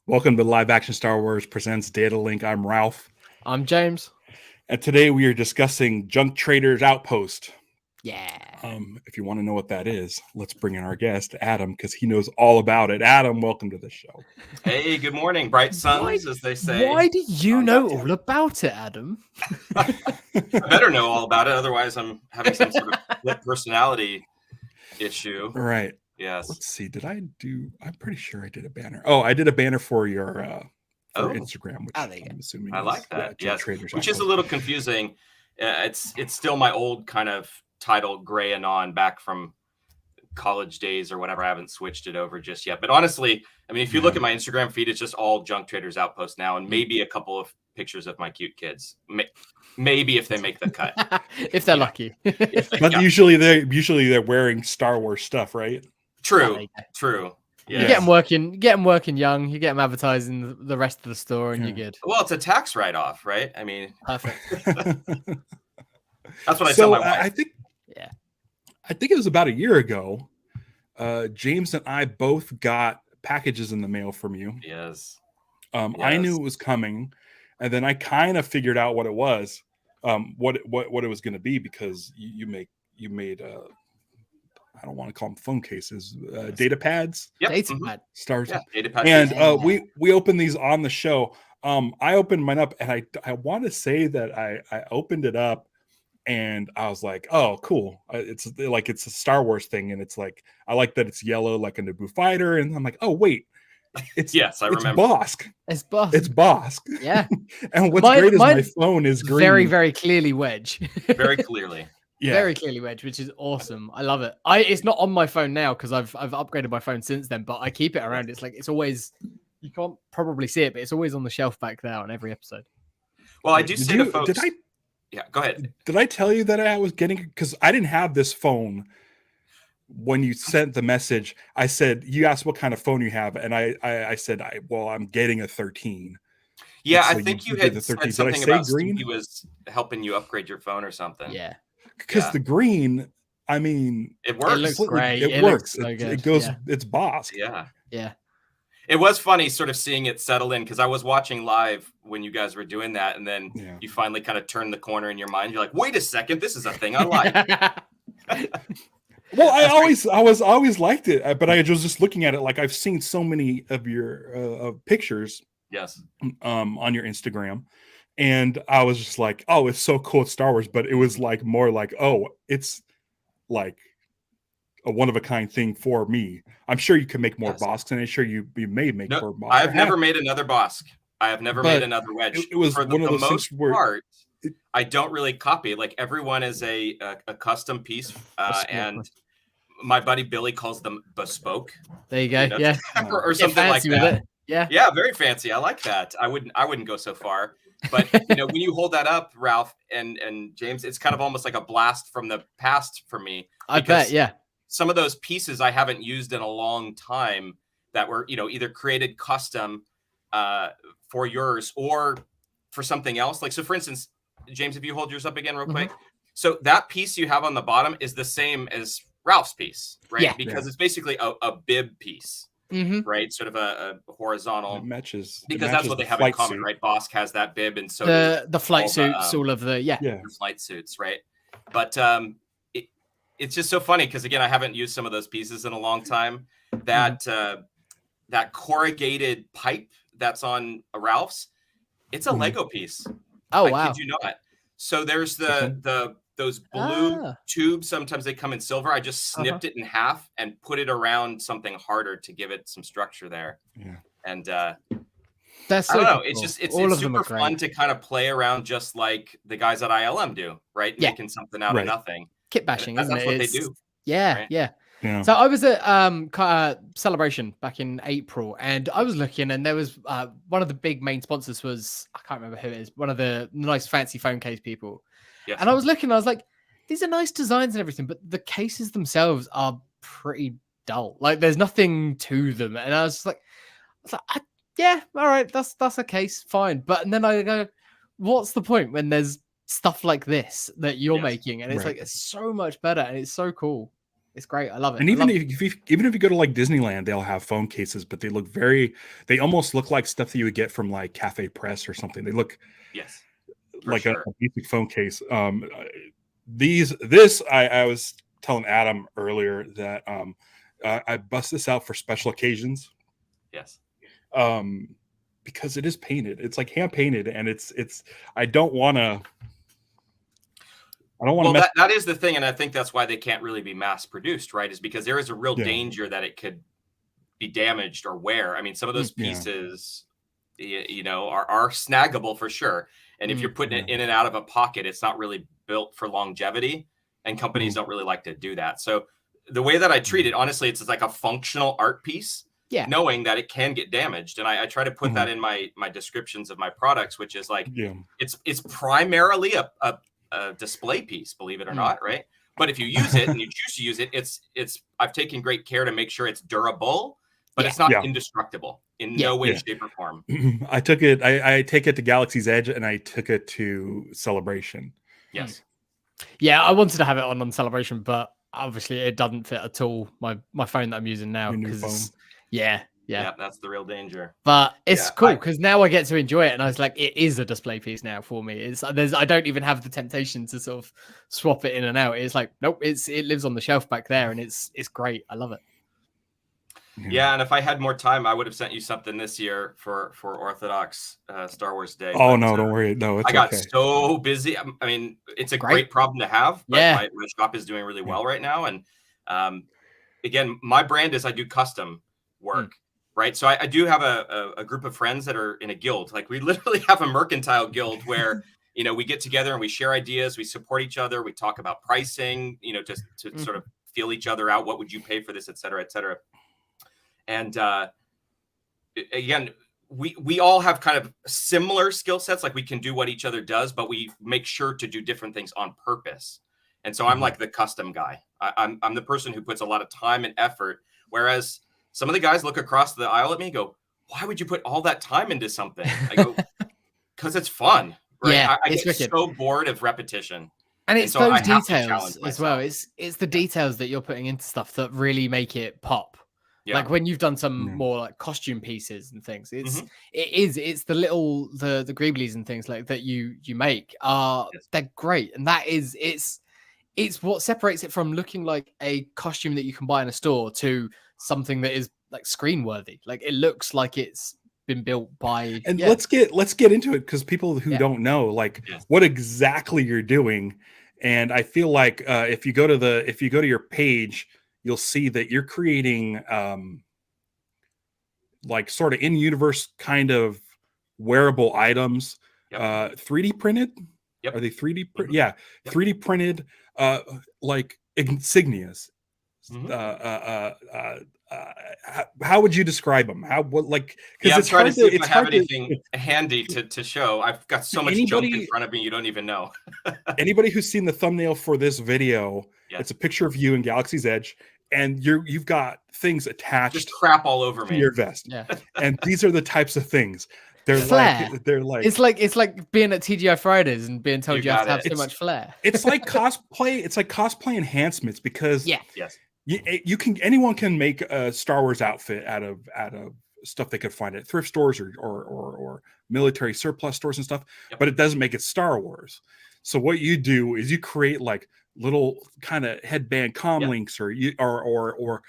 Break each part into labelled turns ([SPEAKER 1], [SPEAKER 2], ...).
[SPEAKER 1] Welcome to Live Action Star Wars Presents Data Link. I'm Ralph.
[SPEAKER 2] I'm James.
[SPEAKER 1] And today we are discussing Junk Traders Outpost.
[SPEAKER 2] Yeah.
[SPEAKER 1] If you want to know what that is, let's bring in our guest, Adam, because he knows all about it. Adam, welcome to the show.
[SPEAKER 3] Hey, good morning, bright suns, as they say.
[SPEAKER 2] Why do you know all about it, Adam?
[SPEAKER 3] I better know all about it, otherwise I'm having some sort of split personality issue.
[SPEAKER 1] Right.
[SPEAKER 3] Yes.
[SPEAKER 1] Let's see. I'm pretty sure I did a banner. Oh, I did a banner for your Instagram, which I'm assuming
[SPEAKER 3] I like that. Yes.
[SPEAKER 1] Traders
[SPEAKER 3] Which is a little confusing. It's still my old kind of title, Gray Anon, back from college days or whatever. I haven't switched it over just yet. But honestly, I mean, if you look at my Instagram feed, it's just all Junk Traders Outpost now, and maybe a couple of pictures of my cute kids. Maybe if they make the cut.
[SPEAKER 2] If they're lucky.
[SPEAKER 1] But usually they're wearing Star Wars stuff, right?
[SPEAKER 3] True. Yeah.
[SPEAKER 2] You get them working young. You get them advertising the rest of the store, and you're good.
[SPEAKER 3] Well, it's a tax write-off, right? I mean,
[SPEAKER 2] perfect.
[SPEAKER 3] That's what I tell my wife.
[SPEAKER 1] I think it was about a year ago. James and I both got packages in the mail from you.
[SPEAKER 3] Yes.
[SPEAKER 1] I knew it was coming, and then I kind of figured out what it was, what it was going to be, because you made I don't want to call them phone cases, data pads.
[SPEAKER 3] Yep.
[SPEAKER 2] Data pad.
[SPEAKER 1] Stars.
[SPEAKER 3] Yeah, data pads.
[SPEAKER 1] And we opened these on the show. I opened mine up, and I want to say that I opened it up, and I was like, oh, cool. It's a Star Wars thing, and it's like, I like that it's yellow like a Naboo fighter, and I'm like, oh wait, it's
[SPEAKER 3] remember.
[SPEAKER 1] Bosk.
[SPEAKER 2] It's Bosk.
[SPEAKER 1] It's Bosk.
[SPEAKER 2] Yeah.
[SPEAKER 1] And what's great is my phone is green.
[SPEAKER 2] Very, very clearly Wedge.
[SPEAKER 3] Very clearly.
[SPEAKER 1] Yeah.
[SPEAKER 2] Very clearly Wedge, which is awesome. I love it. It's not on my phone now because I've upgraded my phone since then, but I keep it around. It's like, it's always, you can't probably see it, but it's always on the shelf back there on every episode.
[SPEAKER 3] Well, I do say to folks. Yeah, go ahead.
[SPEAKER 1] Did I tell you that I was getting, because I didn't have this phone when you sent the message? I said, you asked what kind of phone you have, and I said, I'm getting a 13.
[SPEAKER 3] Yeah,
[SPEAKER 1] so
[SPEAKER 3] I think you had said something about green. He was helping you upgrade your phone or something.
[SPEAKER 2] Yeah.
[SPEAKER 1] Because the green, I mean,
[SPEAKER 3] it works.
[SPEAKER 2] It looks great.
[SPEAKER 1] It works.
[SPEAKER 2] So
[SPEAKER 1] it goes. Yeah. It's Bosk.
[SPEAKER 3] Yeah. It was funny sort of seeing it settle in, because I was watching live when you guys were doing that, and then you finally kind of turned the corner in your mind. You're like, wait a second, this is a thing I like.
[SPEAKER 1] Well, I always liked it, but I was just looking at it like, I've seen so many of your pictures.
[SPEAKER 3] Yes.
[SPEAKER 1] On your Instagram. And I was just like, oh, it's so cool, it's Star Wars. But it was like more like, oh, it's like a one-of-a-kind thing for me. I'm sure you can make more Bosks, and I'm sure you may make more Bosks.
[SPEAKER 3] I've never made another Bosk. I have never made another Wedge.
[SPEAKER 1] It was
[SPEAKER 3] for
[SPEAKER 1] one of those
[SPEAKER 3] most
[SPEAKER 1] things where
[SPEAKER 3] part, I don't really copy. Like, everyone is a custom piece, and my buddy Billy calls them bespoke.
[SPEAKER 2] There you go. You know?
[SPEAKER 3] or something like that.
[SPEAKER 2] Yeah,
[SPEAKER 3] very fancy. I like that. I wouldn't go so far, but when you hold that up, Ralph and James, it's kind of almost like a blast from the past for me.
[SPEAKER 2] I bet. Yeah.
[SPEAKER 3] Some of those pieces I haven't used in a long time that were either created custom for yours or for something else. Like, so for instance, James, if you hold yours up again real quick. So that piece you have on the bottom is the same as Ralph's piece, right?
[SPEAKER 2] Yeah.
[SPEAKER 3] Because it's basically a bib piece. Right, sort of a horizontal.
[SPEAKER 1] It matches
[SPEAKER 3] because that's what they have in common, right? Bosk has that bib, and so
[SPEAKER 2] the flight suits, all of the
[SPEAKER 3] the flight suits, right? But it's just so funny because again, I haven't used some of those pieces in a long time. That that corrugated pipe that's on a Ralph's, it's a Lego piece.
[SPEAKER 2] Oh wow!
[SPEAKER 3] I kid you not. So there's those blue tubes. Sometimes they come in silver. I just snipped it in half and put it around something harder to give it some structure there. Yeah. And
[SPEAKER 2] that's
[SPEAKER 3] I don't know. It's just it's super fun to kind of play around, just like the guys at ILM do, right? Making something out of nothing.
[SPEAKER 2] Kit bashing, isn't it?
[SPEAKER 3] That's what they do.
[SPEAKER 2] Yeah, right? Yeah. So I was at Celebration back in April, and I was looking, and there was one of the big main sponsors was, I can't remember who it is, one of the nice fancy phone case people. Yes. And I was looking, I was like, these are nice designs and everything, but the cases themselves are pretty dull. Like there's nothing to them. And I was like, yeah, all right, that's a case, fine. But and then I go, what's the point when there's stuff like this that you're making? And it's like it's so much better and it's so cool. It's great. I love it.
[SPEAKER 1] And even if you go to like Disneyland, they'll have phone cases, but they almost look like stuff that you would get from like Cafe Press or something. They look like a basic phone case. I was telling Adam earlier that I bust this out for special occasions.
[SPEAKER 3] Yes.
[SPEAKER 1] Because it is painted. It's like hand painted, and I don't want to.
[SPEAKER 3] Well, that is the thing, and I think that's why they can't really be mass produced, right? Is because there is a real danger that it could be damaged or wear. I mean, some of those pieces, are snaggable for sure. And if you're putting it in and out of a pocket, it's not really built for longevity, and companies don't really like to do that. So the way that I treat it, honestly, it's like a functional art piece, knowing that it can get damaged. And I try to put that in my descriptions of my products, which is like, it's primarily a display piece, believe it or not, right? But if you use it and you choose to use it, I've taken great care to make sure it's durable, but it's not indestructible in no way, shape, or form.
[SPEAKER 1] I take it to Galaxy's Edge, and I took it to Celebration.
[SPEAKER 3] Yes.
[SPEAKER 2] Yeah, I wanted to have it on Celebration, but obviously it doesn't fit at all my phone that I'm using now. Because yeah,
[SPEAKER 3] that's the real danger.
[SPEAKER 2] But it's cool because now I get to enjoy it, and I was like, it is a display piece now for me. I don't even have the temptation to sort of swap it in and out. It's like, nope, it lives on the shelf back there, and it's great. I love it.
[SPEAKER 3] Yeah, and if I had more time, I would have sent you something this year for Orthodox Star Wars Day.
[SPEAKER 1] Oh, no, don't worry. No, it's
[SPEAKER 3] I got so busy. I mean, it's a great problem to have, but my shop is doing really well right now. And again, my brand is I do custom work, right? So I do have a group of friends that are in a guild. Like we literally have a mercantile guild where, we get together and we share ideas, we support each other, we talk about pricing, just to sort of feel each other out. What would you pay for this, et cetera, et cetera. And again, we all have kind of similar skill sets. Like we can do what each other does, but we make sure to do different things on purpose. And so I'm like the custom guy. I'm the person who puts a lot of time and effort. Whereas some of the guys look across the aisle at me and go, "Why would you put all that time into something?" I go, "Because it's fun." Right?
[SPEAKER 2] Yeah,
[SPEAKER 3] I get so bored of repetition.
[SPEAKER 2] And it's those details as well. It's the details that you're putting into stuff that really make it pop. Yeah. Like when you've done some more like costume pieces and things, it's the little the greeblies and things like that you make they're great, and it's what separates it from looking like a costume that you can buy in a store to something that is like screen worthy. Like it looks like it's been built by.
[SPEAKER 1] And let's get into it because people who don't know like what exactly you're doing, and I feel like if you go to your page, you'll see that you're creating like sort of in-universe kind of wearable items, 3D printed. Are they 3D printed? Yeah, 3D printed like insignias. How would you describe them?
[SPEAKER 3] Because it's trying to see if I have anything handy to show. I've got so much junk in front of me you don't even know.
[SPEAKER 1] Anybody who's seen the thumbnail for this video, it's a picture of you in Galaxy's Edge, and you've got things attached,
[SPEAKER 3] just crap all over me,
[SPEAKER 1] your vest. Yeah, and these are the types of things. They're
[SPEAKER 2] flair.
[SPEAKER 1] like
[SPEAKER 2] it's like being at TGI Fridays and being told you have to have so much flair.
[SPEAKER 1] It's like cosplay. It's like cosplay enhancements because anyone can make a Star Wars outfit out of stuff they could find at thrift stores or military surplus stores and stuff, but it doesn't make it Star Wars. So what you do is you create like little kind of headband comm links or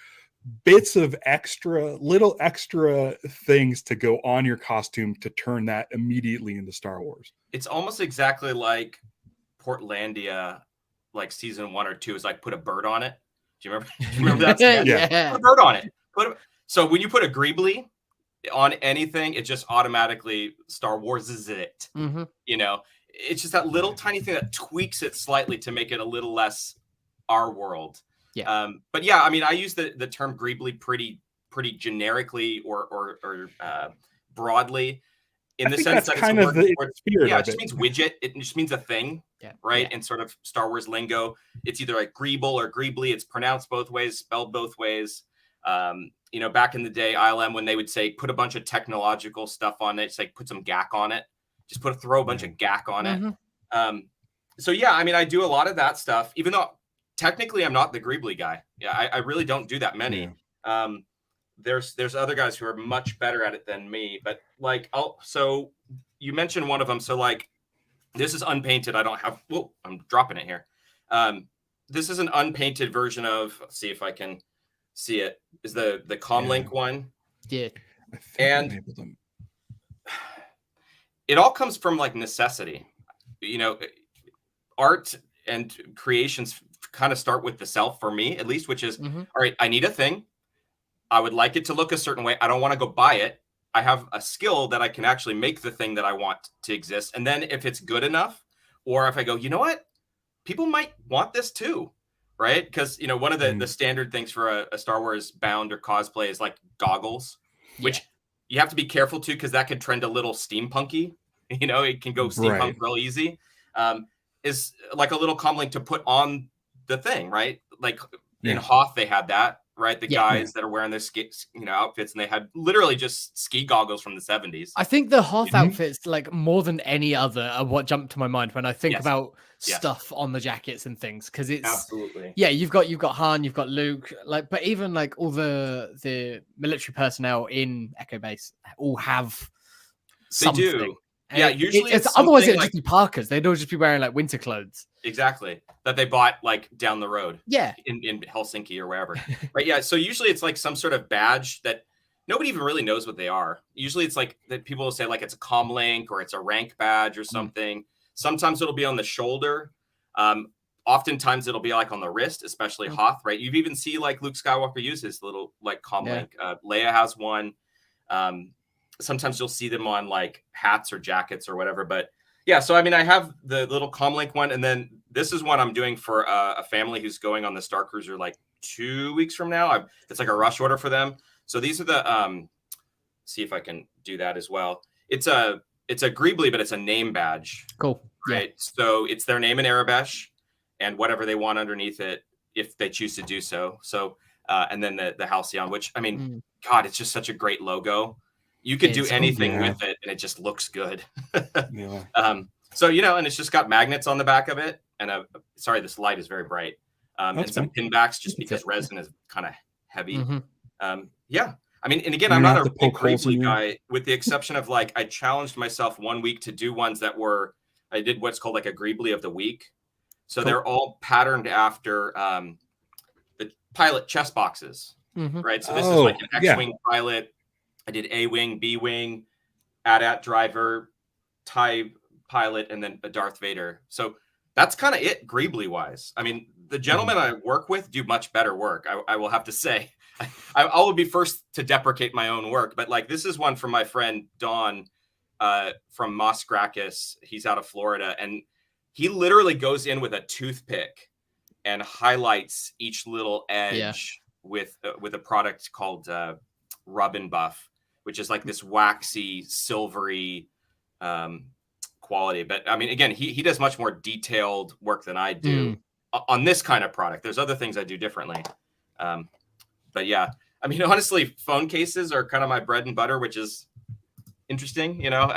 [SPEAKER 1] bits of little extra things to go on your costume to turn that immediately into Star Wars.
[SPEAKER 3] It's almost exactly like Portlandia, like season 1 or 2 is like put a bird on it. Do you remember that?
[SPEAKER 2] Yeah.
[SPEAKER 3] Put a bird on it. So when you put a greebly on anything, it just automatically Star Wars is it. It's just that little tiny thing that tweaks it slightly to make it a little less our world. But yeah, I mean, I use the term greebly pretty generically or broadly. in the sense that
[SPEAKER 1] kind of the spirit
[SPEAKER 3] yeah,
[SPEAKER 1] of
[SPEAKER 3] it just means widget. It just means a thing, right? In sort of Star Wars lingo, it's either like Greeble or Greebly. It's pronounced both ways, spelled both ways. You know, back in the day, ILM, when they would say put a bunch of technological stuff on it, it's like put some GAC on it. Just throw a bunch of GAC on it. So yeah, I mean, I do a lot of that stuff, even though technically I'm not the Greebly guy. Yeah, I really don't do that many. There's other guys who are much better at it than me, but like, so you mentioned one of them. So like, this is unpainted. I don't have, whoa, I'm dropping it here. This is an unpainted version of, let's see if I can see it, is the Comlink one.
[SPEAKER 2] Yeah.
[SPEAKER 3] And it all comes from like necessity. You know, art and creations kind of start with the self for me, at least, which is, all right, I need a thing. I would like it to look a certain way. I don't want to go buy it. I have a skill that I can actually make the thing that I want to exist. And then if it's good enough, or if I go, you know what, people might want this too, right? Because, you know, one of the standard things for a Star Wars bound or cosplay is like goggles, which you have to be careful too, because that could trend a little steampunky. You know, it can go steampunk real easy. Is like a little comlink to put on the thing, right? Like in Hoth, they had that. Right, the guys that are wearing their outfits, and they had literally just ski goggles from the 70s.
[SPEAKER 2] I think the Hoth outfits, like more than any other, are what jumped to my mind when I think about stuff on the jackets and things. Because it's
[SPEAKER 3] absolutely
[SPEAKER 2] you've got Han, you've got Luke, like, but even like all the military personnel in Echo Base all have something.
[SPEAKER 3] They do. Yeah, usually
[SPEAKER 2] it's otherwise it'd just be parkas. They'd all just be wearing like winter clothes.
[SPEAKER 3] Exactly. That they bought like down the road.
[SPEAKER 2] Yeah.
[SPEAKER 3] In Helsinki or wherever. Right. Yeah. So usually it's like some sort of badge that nobody even really knows what they are. Usually it's like that people will say like it's a comlink or it's a rank badge or something. Sometimes it'll be on the shoulder. Oftentimes it'll be like on the wrist, especially Hoth, right? You've even see like Luke Skywalker use his little like comlink. Leia has one. Sometimes you'll see them on like hats or jackets or whatever. But yeah, so I mean, I have the little comlink one, and then this is one I'm doing for a family who's going on the Star Cruiser like 2 weeks from now. It's like a rush order for them. So these are the see if I can do that as well. It's a Greebly, but it's a name badge.
[SPEAKER 2] Cool.
[SPEAKER 3] Right. Yeah. So it's their name in Arabesh and whatever they want underneath it, if they choose to do so. So and then the Halcyon, which I mean, God, it's just such a great logo. You could do anything with it, and it just looks good. So, you know, and it's just got magnets on the back of it. And sorry, this light is very bright. And some pin backs just because resin is kind of heavy. Yeah. I mean, and again, I'm not a big Greebly guy, with the exception of like, I challenged myself 1 week to do ones that I did what's called like a Greebly of the week. So they're all patterned after the pilot chest boxes, right? So this is like an X-Wing pilot. I did A-Wing, B-Wing, AT-AT driver, TIE pilot, and then a Darth Vader. So that's kind of it, Greebly-wise. I mean, the gentlemen I work with do much better work, I will have to say. I will be first to deprecate my own work, but like this is one from my friend Don from Mos Gracchus. He's out of Florida, and he literally goes in with a toothpick and highlights each little edge with a product called Rub and Buff, which is like this waxy, silvery quality. But I mean, again, he does much more detailed work than I do on this kind of product. There's other things I do differently. But yeah, I mean, honestly, phone cases are kind of my bread and butter, which is interesting, you know.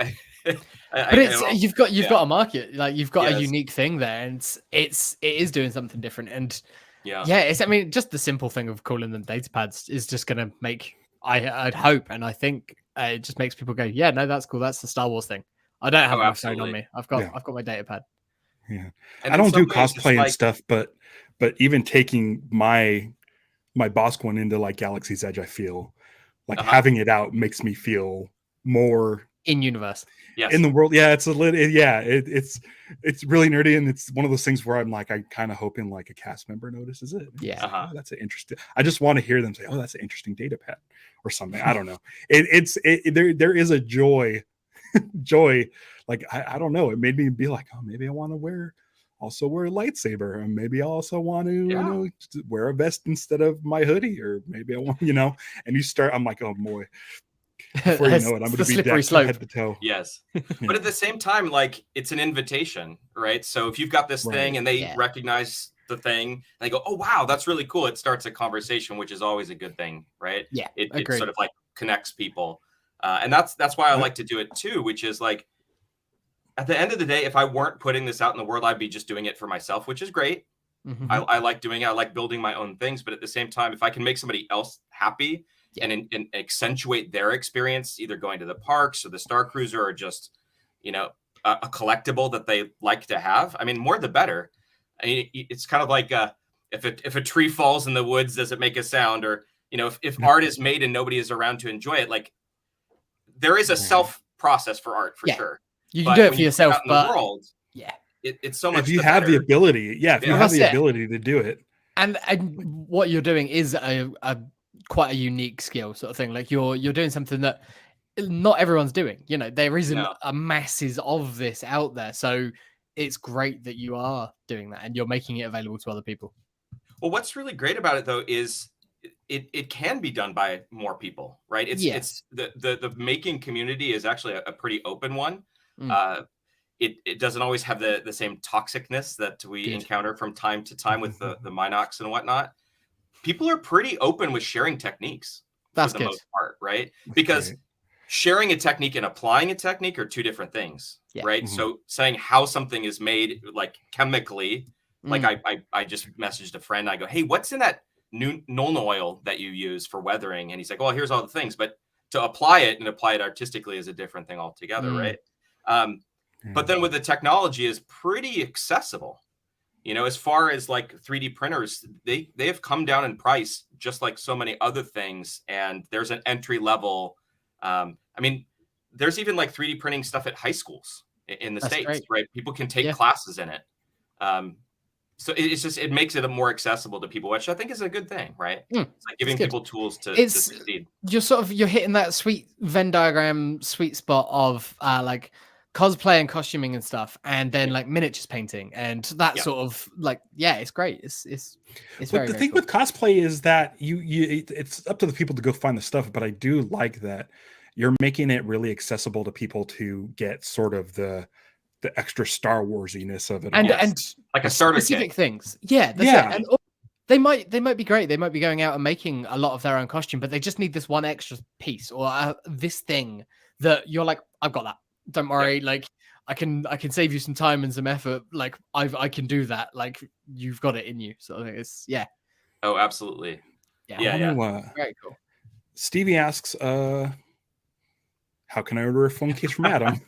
[SPEAKER 2] You've got a market, like you've got a unique thing there, and it is doing something different. And I mean, just the simple thing of calling them data pads is just going to make, I'd hope, and I think it just makes people go, yeah, no, that's cool. That's the Star Wars thing. I don't have my phone on me. I've got my data pad.
[SPEAKER 1] Yeah, and I don't do cosplay and stuff, but even taking my Bosk one into like Galaxy's Edge, I feel like having it out makes me feel more
[SPEAKER 2] in universe.
[SPEAKER 3] Yes.
[SPEAKER 1] In the world. Yeah, it's it's really nerdy, and it's one of those things where I'm like, I kind of hoping like a cast member notices it.
[SPEAKER 2] Yeah.
[SPEAKER 1] Like, oh, that's an interesting. I just want to hear them say, "Oh, that's an interesting data pad," or something. I don't know. There is a joy. Like I don't know. It made me be like, oh, maybe I want to wear a lightsaber, and maybe I also want to wear a vest instead of my hoodie, or maybe I want, and you start. I'm like, oh boy. Before you know it, I'm going to be decked from head to toe.
[SPEAKER 3] Yes. But at the same time, like, it's an invitation, right? So if you've got this thing and they recognize the thing, and they go, oh, wow, that's really cool. It starts a conversation, which is always a good thing, right?
[SPEAKER 2] Yeah.
[SPEAKER 3] It sort of like connects people. And that's why I like to do it too, which is like, at the end of the day, if I weren't putting this out in the world, I'd be just doing it for myself, which is great. I like doing it. I like building my own things. But at the same time, if I can make somebody else happy and accentuate their experience, either going to the parks or the Star Cruiser or just, you know, a collectible that they like to have, I mean, more the better. I mean, it's kind of like if a tree falls in the woods, does it make a sound? Or, you know, if art is made and nobody is around to enjoy it, like there is a self process for art for sure.
[SPEAKER 2] You can do it for yourself, but
[SPEAKER 3] the world, it's so much.
[SPEAKER 1] If you have the ability, if you have the ability to do it,
[SPEAKER 2] and what you're doing is a quite a unique skill sort of thing. Like you're doing something that not everyone's doing. You know, there isn't a masses of this out there, so it's great that you are doing that and you're making it available to other people.
[SPEAKER 3] Well, what's really great about it though is it can be done by more people, right? It's the making community is actually a pretty open one. It doesn't always have the same toxicness that we encounter from time to time with the Minox and whatnot. People are pretty open with sharing techniques for the most part, right? Because sharing a technique and applying a technique are two different things, right? So saying how something is made, like chemically, like I just messaged a friend. I go, hey, what's in that new Nuln oil that you use for weathering? And he's like, well, here's all the things. But to apply it and apply it artistically is a different thing altogether, right? But then with the technology is pretty accessible, you know, as far as like 3D printers, they have come down in price, just like so many other things. And there's an entry level. I mean, there's even like 3D printing stuff at high schools in the States, right? People can take classes in it. So it makes it more accessible to people, which I think is a good thing, right? It's like giving people tools to succeed.
[SPEAKER 2] You're hitting that sweet Venn diagram, sweet spot of like cosplay and costuming and stuff, and then like miniatures painting and that sort of like, it's great. It's
[SPEAKER 1] but the thing with cosplay is that it's up to the people to go find the stuff, but I do like that you're making it really accessible to people to get sort of the extra Star Warsiness of it,
[SPEAKER 2] and
[SPEAKER 3] like a starter
[SPEAKER 2] specific
[SPEAKER 3] kit.
[SPEAKER 2] Things. That's it. And they might be great. They might be going out and making a lot of their own costume, but they just need this one extra piece or this thing that you're like, I've got that. Don't worry. Like I can save you some time and some effort. Like I can do that. Like you've got it in you. So it's
[SPEAKER 3] Oh, absolutely.
[SPEAKER 2] Yeah. Very cool.
[SPEAKER 1] Stevie asks, how can I order a phone case from Adam?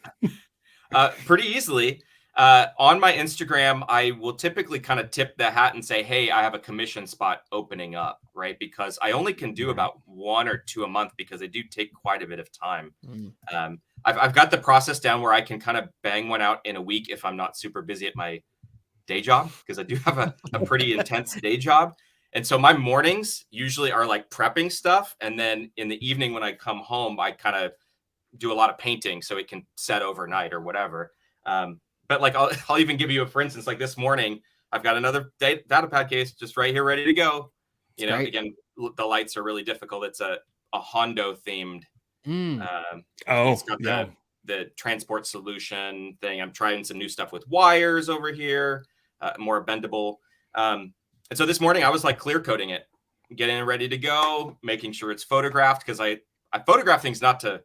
[SPEAKER 3] Pretty easily. On my Instagram, I will typically kind of tip the hat and say, hey, I have a commission spot opening up, right? Because I only can do about 1 or 2 a month because they do take quite a bit of time. I've got the process down where I can kind of bang one out in a week if I'm not super busy at my day job, because I do have a pretty intense day job. And so my mornings usually are like prepping stuff. And then in the evening when I come home, I kind of do a lot of painting so it can set overnight or whatever. But like, I'll even give you for instance, like this morning, I've got another data pad case just right here, ready to go. You know, again, the lights are really difficult. It's a Hondo themed. It's got the transport solution thing. I'm trying some new stuff with wires over here, more bendable. And so this morning I was like clear coating it, getting it ready to go, making sure it's photographed, because I photograph things not to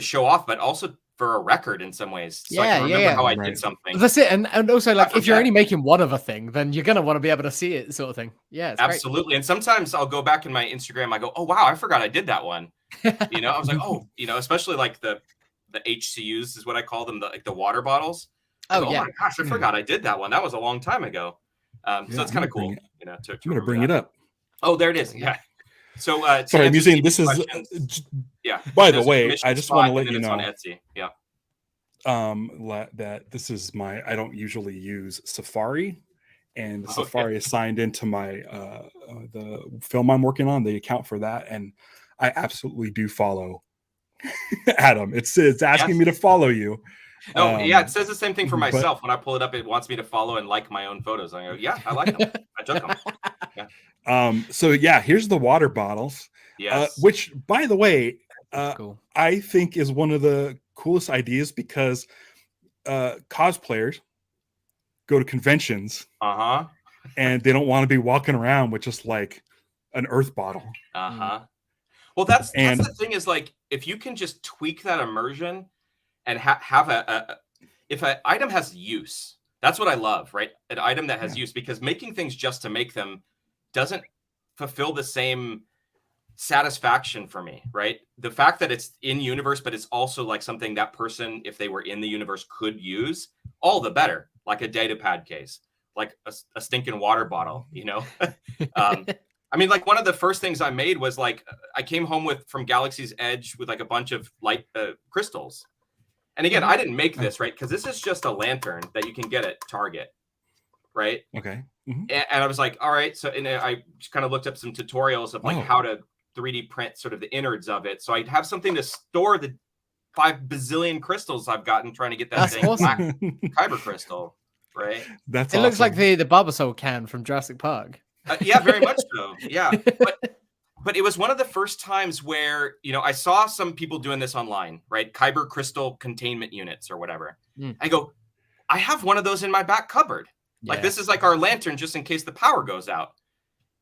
[SPEAKER 3] show off, but also for a record in some ways. So I can remember how I did something.
[SPEAKER 2] That's it. And also like if you're only making one of a thing, then you're going to want to be able to see it sort of thing. Yeah,
[SPEAKER 3] absolutely. Great. And sometimes I'll go back in my Instagram. I go, oh, wow, I forgot I did that one. You know, I was like, oh, you know, especially like the HCUs is what I call them, the water bottles. Oh my gosh, I forgot I did that one. That was a long time ago. So it's kind of cool, you know,
[SPEAKER 1] I'm going to bring it up.
[SPEAKER 3] Oh, there it is. Yeah. So
[SPEAKER 1] sorry, I'm using this is by the way, I just want to let you know
[SPEAKER 3] on Etsy.
[SPEAKER 1] That this is I don't usually use Safari, and Safari is signed into my the film I'm working on, the account for that, and I absolutely do follow Adam. It's asking me to follow you.
[SPEAKER 3] Oh, it says the same thing for myself. When I pull it up, it wants me to follow and like my own photos. I go, yeah, I like them. I took them. Yeah.
[SPEAKER 1] So here's the water bottles.
[SPEAKER 3] Yes.
[SPEAKER 1] Which, by the way,
[SPEAKER 2] cool.
[SPEAKER 1] I think is one of the coolest ideas because cosplayers go to conventions and they don't want to be walking around with just like an earth bottle.
[SPEAKER 3] Well, that's the thing is like, if you can just tweak that immersion and have if an item has use, that's what I love, right? An item that has use, because making things just to make them doesn't fulfill the same satisfaction for me, right? The fact that it's in universe, but it's also like something that person, if they were in the universe, could use, all the better. Like a data pad case, like a stinking water bottle, you know? I mean, like one of the first things I made was like, I came home from Galaxy's Edge with like a bunch of light crystals. And again, I didn't make this, right? Because this is just a lantern that you can get at Target, right?
[SPEAKER 1] Okay.
[SPEAKER 3] And I was like, all right. So and I just kind of looked up some tutorials of like how to 3D print sort of the innards of it. So I'd have something to store the 5 bazillion crystals I've gotten trying to get that thing black kyber crystal, right?
[SPEAKER 2] It looks like the Bulbasaur can from Jurassic Park.
[SPEAKER 3] Yeah, very much so. Yeah. But it was one of the first times where, you know, I saw some people doing this online, right? Kyber crystal containment units or whatever. I go, I have one of those in my back cupboard. Like this is like our lantern just in case the power goes out.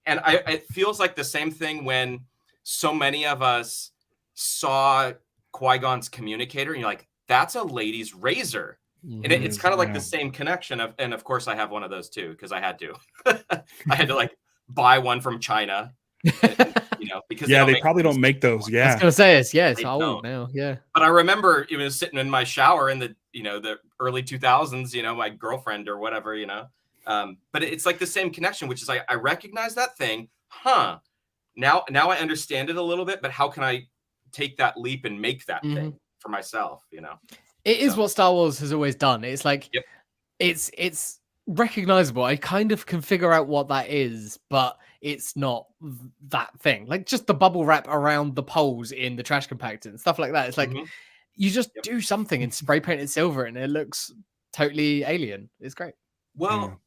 [SPEAKER 3] And it feels like the same thing when so many of us saw Qui-Gon's communicator and you're like, that's a lady's razor. And it's kind of like the same connection and of course I have one of those too, because I had to. I had to like buy one from China. And, you know, because
[SPEAKER 1] they probably don't make those.
[SPEAKER 2] I was gonna say it's old now. Yeah.
[SPEAKER 3] But I remember it was sitting in my shower in the early 2000s, you know, my girlfriend or whatever, you know. But it's like the same connection, which is like I recognize that thing. Now I understand it a little bit, but how can I take that leap and make that thing for myself, you know?
[SPEAKER 2] It is what Star Wars has always done. It's like it's recognizable. I kind of can figure out what that is, but it's not that thing. Like just the bubble wrap around the poles in the trash compactor and stuff like that. It's like you just do something and spray paint it silver and it looks totally alien. It's great.
[SPEAKER 3] Well,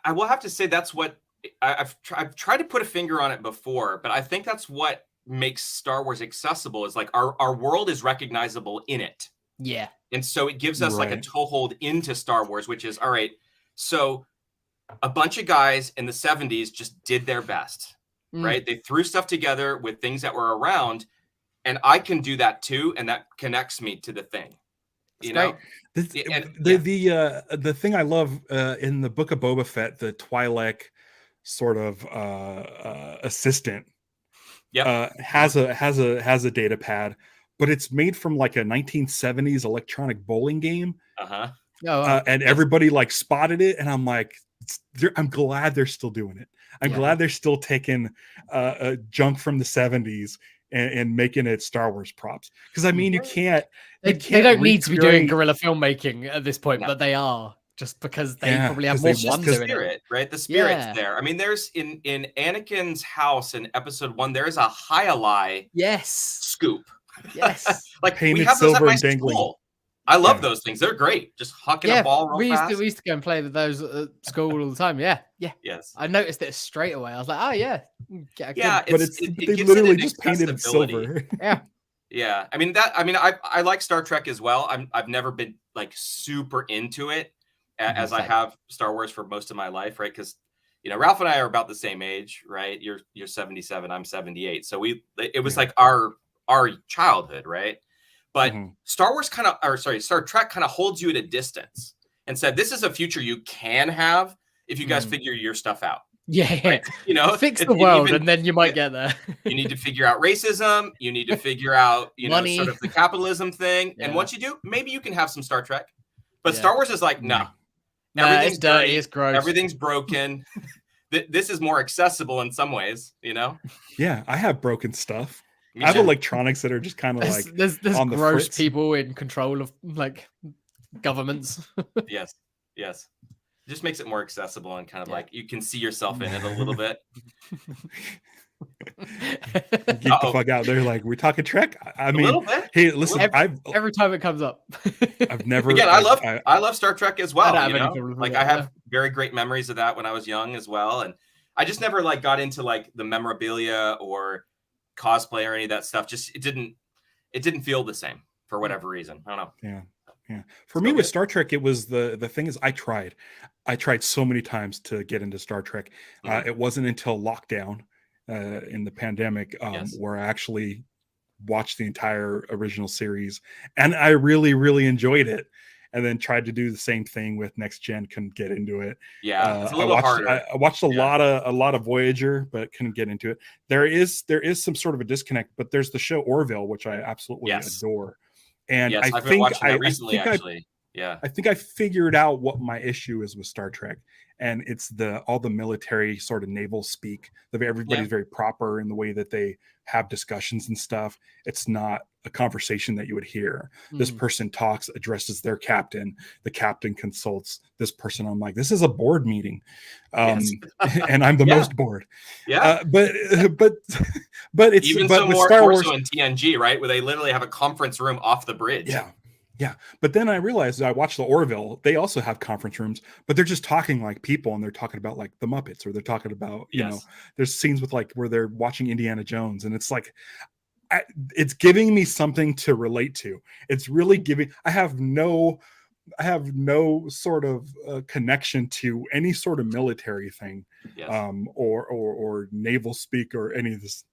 [SPEAKER 3] I will have to say that's what I've tried to put a finger on it before, but I think that's what makes Star Wars accessible is like our world is recognizable in it.
[SPEAKER 2] Yeah.
[SPEAKER 3] And so it gives us like a toehold into Star Wars, which is, all right, so a bunch of guys in the 70s just did their best, right? They threw stuff together with things that were around, and I can do that too, and that connects me to the thing. You know?
[SPEAKER 1] The thing I love in the Book of Boba Fett, the Twi'lek sort of assistant has a data pad, but it's made from like a 1970s electronic bowling game. And everybody like spotted it, and I'm like, I'm glad they're still doing it. I'm glad they're still taking junk from the 70s and making it Star Wars props. Because I mean, you can't.
[SPEAKER 2] They don't need to be doing guerrilla filmmaking at this point, but they are. Just because they probably have more fun doing it,
[SPEAKER 3] right? The spirit's there. I mean, there's in Anakin's house in Episode 1, there is a Hyali scoop.
[SPEAKER 2] Yes,
[SPEAKER 3] like
[SPEAKER 1] painted
[SPEAKER 3] we have
[SPEAKER 1] silver
[SPEAKER 3] those at my
[SPEAKER 1] and dangling.
[SPEAKER 3] school. I love those things. They're great. Just hucking a ball real fast.
[SPEAKER 2] We used to go and play with those at school all the time.
[SPEAKER 3] Yes.
[SPEAKER 2] I noticed it straight away. I was like, oh yeah,
[SPEAKER 1] but they literally just painted it silver.
[SPEAKER 3] Yeah. I mean I like Star Trek as well. I've never been like super into it as I have Star Wars for most of my life, right? Because you know, Ralph and I are about the same age, right? You're 77, I'm 78. So it was like our childhood, right? But Star Trek kind of holds you at a distance and said, this is a future you can have if you guys figure your stuff out.
[SPEAKER 2] Right?
[SPEAKER 3] You know,
[SPEAKER 2] fix the world and then you might get there.
[SPEAKER 3] You need to figure out racism. You need to figure out,
[SPEAKER 2] money,
[SPEAKER 3] sort of the capitalism thing. And once you do, maybe you can have some Star Trek. But Star Wars is like, no.
[SPEAKER 2] Everything's dirty. It's gross.
[SPEAKER 3] Everything's broken. This is more accessible in some ways, you know?
[SPEAKER 1] Yeah, I have broken stuff. I have electronics that are just kind of like
[SPEAKER 2] there's on the gross people in control of like governments.
[SPEAKER 3] Yes. It just makes it more accessible and kind of like you can see yourself in it a little bit.
[SPEAKER 1] Get the fuck out. They're like, we're talking Trek. I mean, hey, listen,
[SPEAKER 2] every time it comes up.
[SPEAKER 1] I've never.
[SPEAKER 3] Again, I love Star Trek as well.
[SPEAKER 2] I
[SPEAKER 3] have very great memories of that when I was young as well, and I just never like got into like the memorabilia or cosplay or any of that stuff. Just it it didn't feel the same for whatever reason. I don't know.
[SPEAKER 1] Yeah. For me with Star Trek, it was the thing is I tried so many times to get into Star Trek. It wasn't until lockdown in the pandemic where I actually watched the entire original series, and I really, really enjoyed it. And then tried to do the same thing with Next Gen, couldn't get into it.
[SPEAKER 3] Yeah, it's a little harder.
[SPEAKER 1] I watched a lot of Voyager, but couldn't get into it. There is some sort of a disconnect, but there's the show Orville, which I absolutely adore. And I
[SPEAKER 3] I've been watching that recently, actually.
[SPEAKER 1] I think I figured out what my issue is with Star Trek, and it's all the military sort of naval speak. Everybody's very proper in the way that they have discussions and stuff. It's not a conversation that you would hear. This person talks, addresses their captain. The captain consults this person. I'm like, this is a board meeting, and I'm the most bored. But it's
[SPEAKER 3] even
[SPEAKER 1] but
[SPEAKER 3] so
[SPEAKER 1] with
[SPEAKER 3] more
[SPEAKER 1] Star Wars
[SPEAKER 3] so in TNG, right, where they literally have a conference room off the bridge.
[SPEAKER 1] Yeah. But then I realized I watched the Orville. They also have conference rooms, but they're just talking like people, and they're talking about like the Muppets, or they're talking about, you know, there's scenes with like where they're watching Indiana Jones, and it's like, it's giving me something to relate to. It's really giving, I have no sort of connection to any sort of military thing, or naval speak or any of this.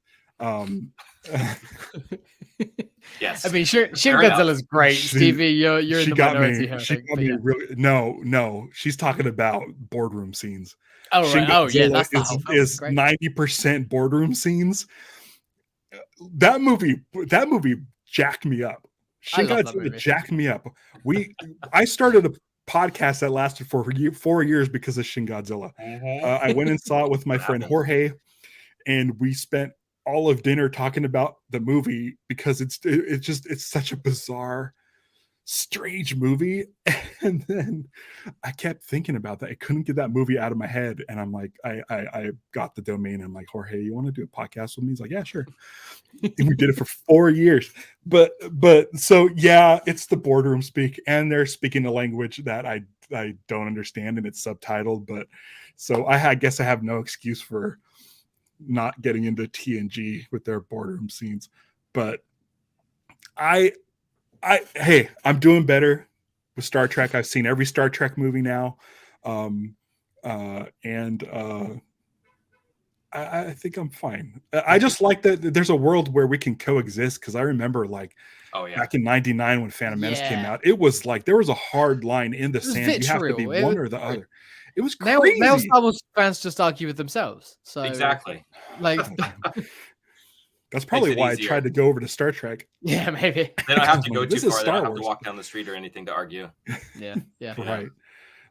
[SPEAKER 3] Yes,
[SPEAKER 2] I mean, Shin Godzilla's great. Stevie, you're in the minority here.
[SPEAKER 1] She got me really, no, she's talking about boardroom scenes.
[SPEAKER 2] Oh, right. That's
[SPEAKER 1] is 90% boardroom scenes. That movie jacked me up. Shin Godzilla jacked me up. I started a podcast that lasted for 4 years because of Shin Godzilla. I went and saw it with my friend Jorge, and we spent all of dinner talking about the movie because it's such a bizarre, strange movie. And then I kept thinking about that. I couldn't get that movie out of my head, and I'm like, I got the domain. I'm like, Jorge, you want to do a podcast with me? He's like, yeah, sure. And we did it for 4 years. But so it's the boardroom speak, and they're speaking a language that I don't understand, and it's subtitled. But so I guess I have no excuse for not getting into TNG with their boardroom scenes. But I'm doing better with Star Trek. I've seen every Star Trek movie now. I think I'm fine. I just like that there's a world where we can coexist, because I remember back in '99 when Phantom Menace came out, it was like there was a hard line in the sand.
[SPEAKER 2] Vitriol.
[SPEAKER 1] You have to be one or the other. It was crazy.
[SPEAKER 2] Now Star Wars fans just argue with themselves. So
[SPEAKER 3] exactly.
[SPEAKER 2] Like
[SPEAKER 1] that's probably why easier. I tried to go over to Star Trek.
[SPEAKER 2] Yeah, maybe.
[SPEAKER 3] They don't have to go too far. They don't have to walk down the street or anything to argue.
[SPEAKER 2] Yeah.
[SPEAKER 1] Right.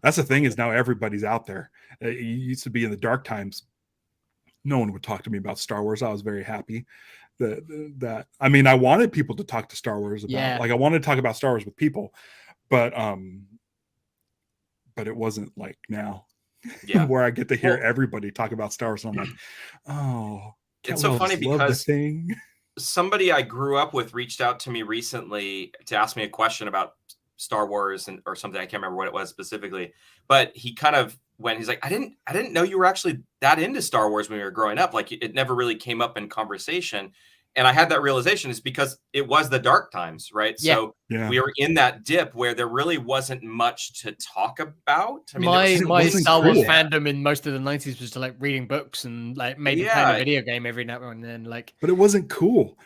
[SPEAKER 1] That's the thing, is now everybody's out there. It used to be in the dark times, no one would talk to me about Star Wars. I was very happy that I mean, I wanted people to talk to Star Wars about, like I wanted to talk about Star Wars with people, but it wasn't like now where I get to hear everybody talk about Star Wars. And I'm like, oh,
[SPEAKER 3] it's so funny because somebody I grew up with reached out to me recently to ask me a question about Star Wars or something. I can't remember what it was specifically, but he kind of he's like, I didn't know you were actually that into Star Wars when we were growing up. Like it never really came up in conversation. And I had that realization is because it was the dark times, right?
[SPEAKER 2] Yeah.
[SPEAKER 3] So we were in that dip where there really wasn't much to talk about. I mean,
[SPEAKER 2] my Star Wars fandom in most of the 90s was to like reading books and like maybe playing a video game every now and then. Like,
[SPEAKER 1] but it wasn't cool.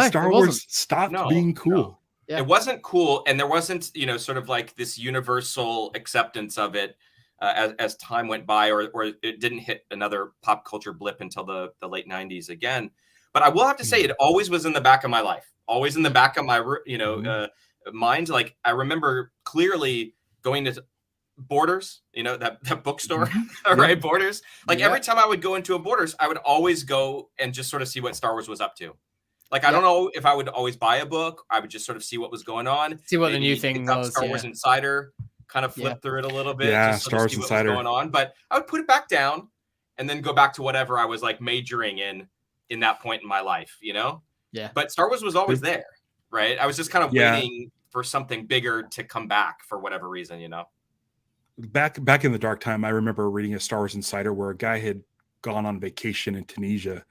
[SPEAKER 1] Star Wars stopped being cool.
[SPEAKER 3] No. Yeah. It wasn't cool, and there wasn't, sort of like this universal acceptance of it as time went by, or it didn't hit another pop culture blip until the late 90s again. But I will have to say, it always was in the back of my life, always in the back of my mind. Like I remember clearly going to Borders, that bookstore, right? Borders. Like every time I would go into a Borders, I would always go and just sort of see what Star Wars was up to. Like, I don't know if I would always buy a book. I would just sort of see what was going on.
[SPEAKER 2] See what the new thing was.
[SPEAKER 3] Star Wars Insider, kind of flip through it a little bit.
[SPEAKER 1] Yeah,
[SPEAKER 3] just
[SPEAKER 1] Star Wars Insider.
[SPEAKER 3] What was going on. But I would put it back down and then go back to whatever I was like majoring in that point in my life,
[SPEAKER 2] Yeah.
[SPEAKER 3] But Star Wars was always there, right? I was just kind of waiting for something bigger to come back for whatever reason,
[SPEAKER 1] Back in the dark time, I remember reading a Star Wars Insider where a guy had gone on vacation in Tunisia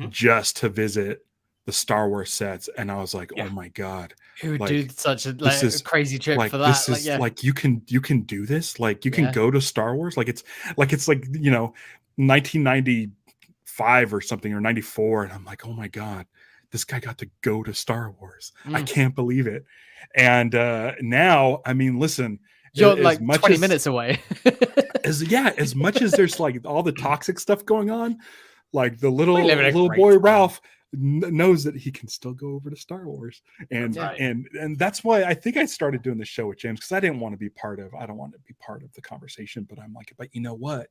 [SPEAKER 1] just to visit the Star Wars sets, and I was like, oh my God,
[SPEAKER 2] who would
[SPEAKER 1] like,
[SPEAKER 2] do such a crazy trip
[SPEAKER 1] like,
[SPEAKER 2] for that?
[SPEAKER 1] this is like, you can do this, like, you can go to Star Wars, like it's like 1995 or something, or 94, and I'm like, oh my God, this guy got to go to Star Wars. I can't believe it. And now, I mean, listen,
[SPEAKER 2] you're like 20 minutes away.
[SPEAKER 1] as much as there's like all the toxic stuff going on, like the little boy
[SPEAKER 2] time.
[SPEAKER 1] Ralph knows that he can still go over to Star Wars. And and that's why I think I started doing the show with James, because I don't want to be part of the conversation, but I'm like, but you know what?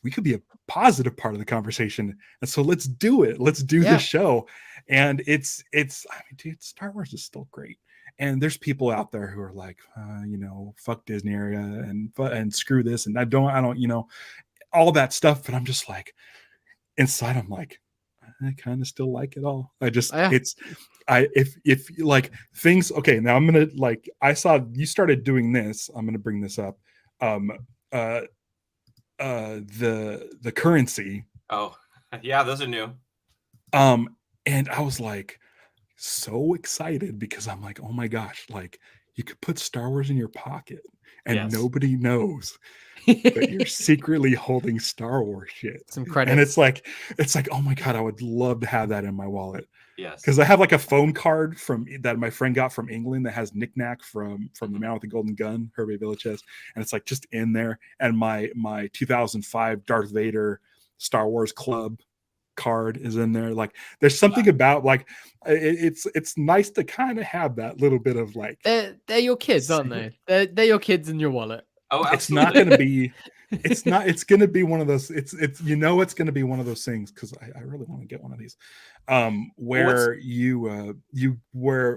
[SPEAKER 1] We could be a positive part of the conversation. And so let's do it. Let's do the show. And it's I mean, dude, Star Wars is still great. And there's people out there who are like, fuck Disney area and screw this. And I don't, all that stuff. But I'm just like, inside, I'm like, I kind of still like it all. I just, if like things, okay, now I'm going to like, I saw you started doing this. I'm going to bring this up. The currency.
[SPEAKER 3] Oh yeah. Those are new.
[SPEAKER 1] And I was like, so excited, because I'm like, oh my gosh, like you could put Star Wars in your pocket and nobody knows that you're secretly holding Star Wars shit.
[SPEAKER 2] Some credits.
[SPEAKER 1] And it's like, oh my God, I would love to have that in my wallet.
[SPEAKER 3] Yes.
[SPEAKER 1] Because I have like a phone card that my friend got from England that has knick-knack from the Man with the Golden Gun, Hervé Villachez, and it's like just in there. And my 2005 Darth Vader Star Wars Club card is in there. Like there's something about like it's nice to kind of have that little bit of like,
[SPEAKER 2] they're your kids, aren't they? They're your kids in your wallet.
[SPEAKER 3] Oh, absolutely.
[SPEAKER 1] It's not going to be it's going to be one of those, it's it's going to be one of those things, because I really want to get one of these where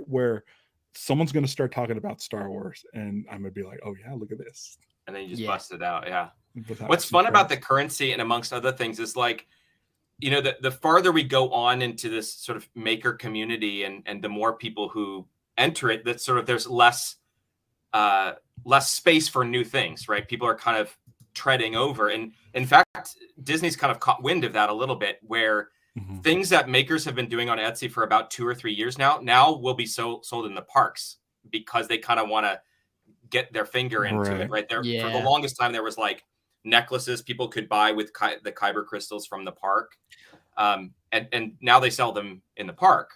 [SPEAKER 1] where someone's going to start talking about Star Wars and I'm going to be like, oh yeah, look at this,
[SPEAKER 3] and then you just bust it out. What's fun about the currency, and amongst other things, is like, the farther we go on into this sort of maker community, and the more people who enter it, that sort of there's less space for new things, right? People are kind of treading over. And in fact, Disney's kind of caught wind of that a little bit, where things that makers have been doing on Etsy for about 2 or 3 years now will be sold in the parks, because they kind of want to get their finger into it, right? There for the longest time, there was like necklaces people could buy with the kyber crystals from the park, and now they sell them in the park.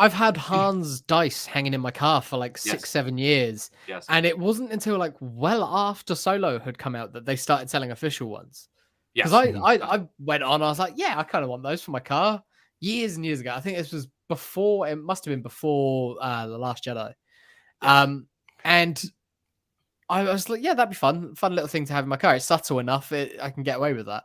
[SPEAKER 2] I've had Han's dice hanging in my car for like 6-7 years, and it wasn't until like well after Solo had come out that they started selling official ones. Because I went on, I was like, yeah, I kind of want those for my car years and years ago. I think this was before, it must have been before The Last Jedi. And I was like, yeah, that'd be fun little thing to have in my car. It's subtle enough, I can get away with that.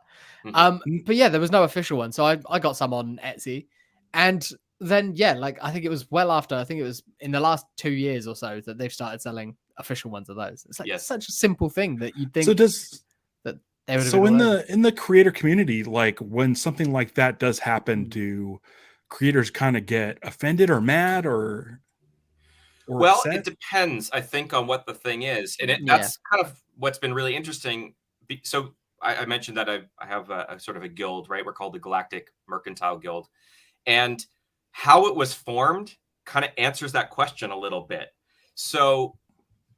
[SPEAKER 2] But yeah, there was no official one, so I got some on Etsy, and then like I think it was well after, I think it was in the last 2 years or so that they've started selling official ones of those. It's like such a simple thing that you'd think.
[SPEAKER 1] So
[SPEAKER 2] that they would.
[SPEAKER 1] So in the creator community, like when something like that does happen, do creators kind of get offended or mad or
[SPEAKER 3] well,
[SPEAKER 1] upset?
[SPEAKER 3] It depends, I think, on what the thing is, and that's kind of what's been really interesting. So I mentioned that I have a sort of a guild, right? We're called the Galactic Mercantile Guild, and how it was formed kind of answers that question a little bit. So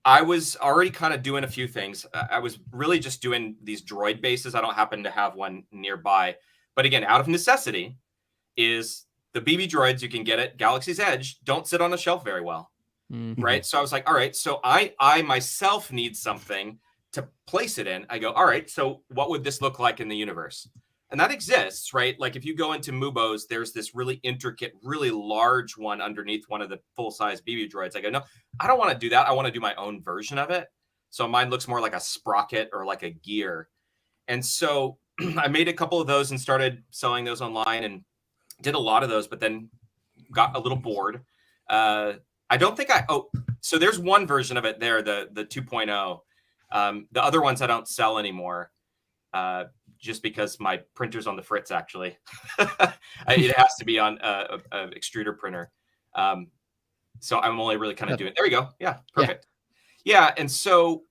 [SPEAKER 3] I was already kind of doing a few things. I was really just doing these droid bases. I don't happen to have one nearby, but again, out of necessity, is the BB droids you can get at Galaxy's Edge don't sit on a shelf very well. Right. So I was like, all right, so I myself need something to place it in. I go, all right, so what would this look like in the universe? And that exists, right? Like if you go into Mubo's, there's this really intricate, really large one underneath one of the full-size BB droids. I go, no, I don't want to do that. I want to do my own version of it. So mine looks more like a sprocket or like a gear. And so I made a couple of those and started selling those online and did a lot of those, but then got a little bored. I don't think so there's one version of it there, the 2.0. The other ones I don't sell anymore, just because my printer's on the fritz, actually. It has to be on a extruder printer. So I'm only really kind of doing, there we go. Yeah, perfect. Yeah, and so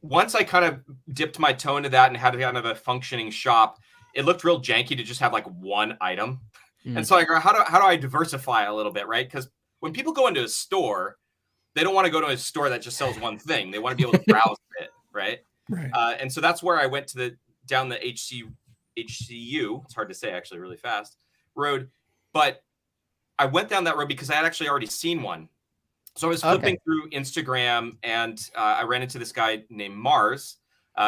[SPEAKER 3] once I kind of dipped my toe into that and had kind of a functioning shop, it looked real janky to just have like one item. And so I go, how do I diversify a little bit, right? Because when people go into a store, they don't want to go to a store that just sells one thing. They want to be able to browse it, right?
[SPEAKER 1] Right.
[SPEAKER 3] And so that's where I went down the HCU. It's hard to say actually, really fast road, but I went down that road because I had actually already seen one. So I was flipping through Instagram, and I ran into this guy named Mars.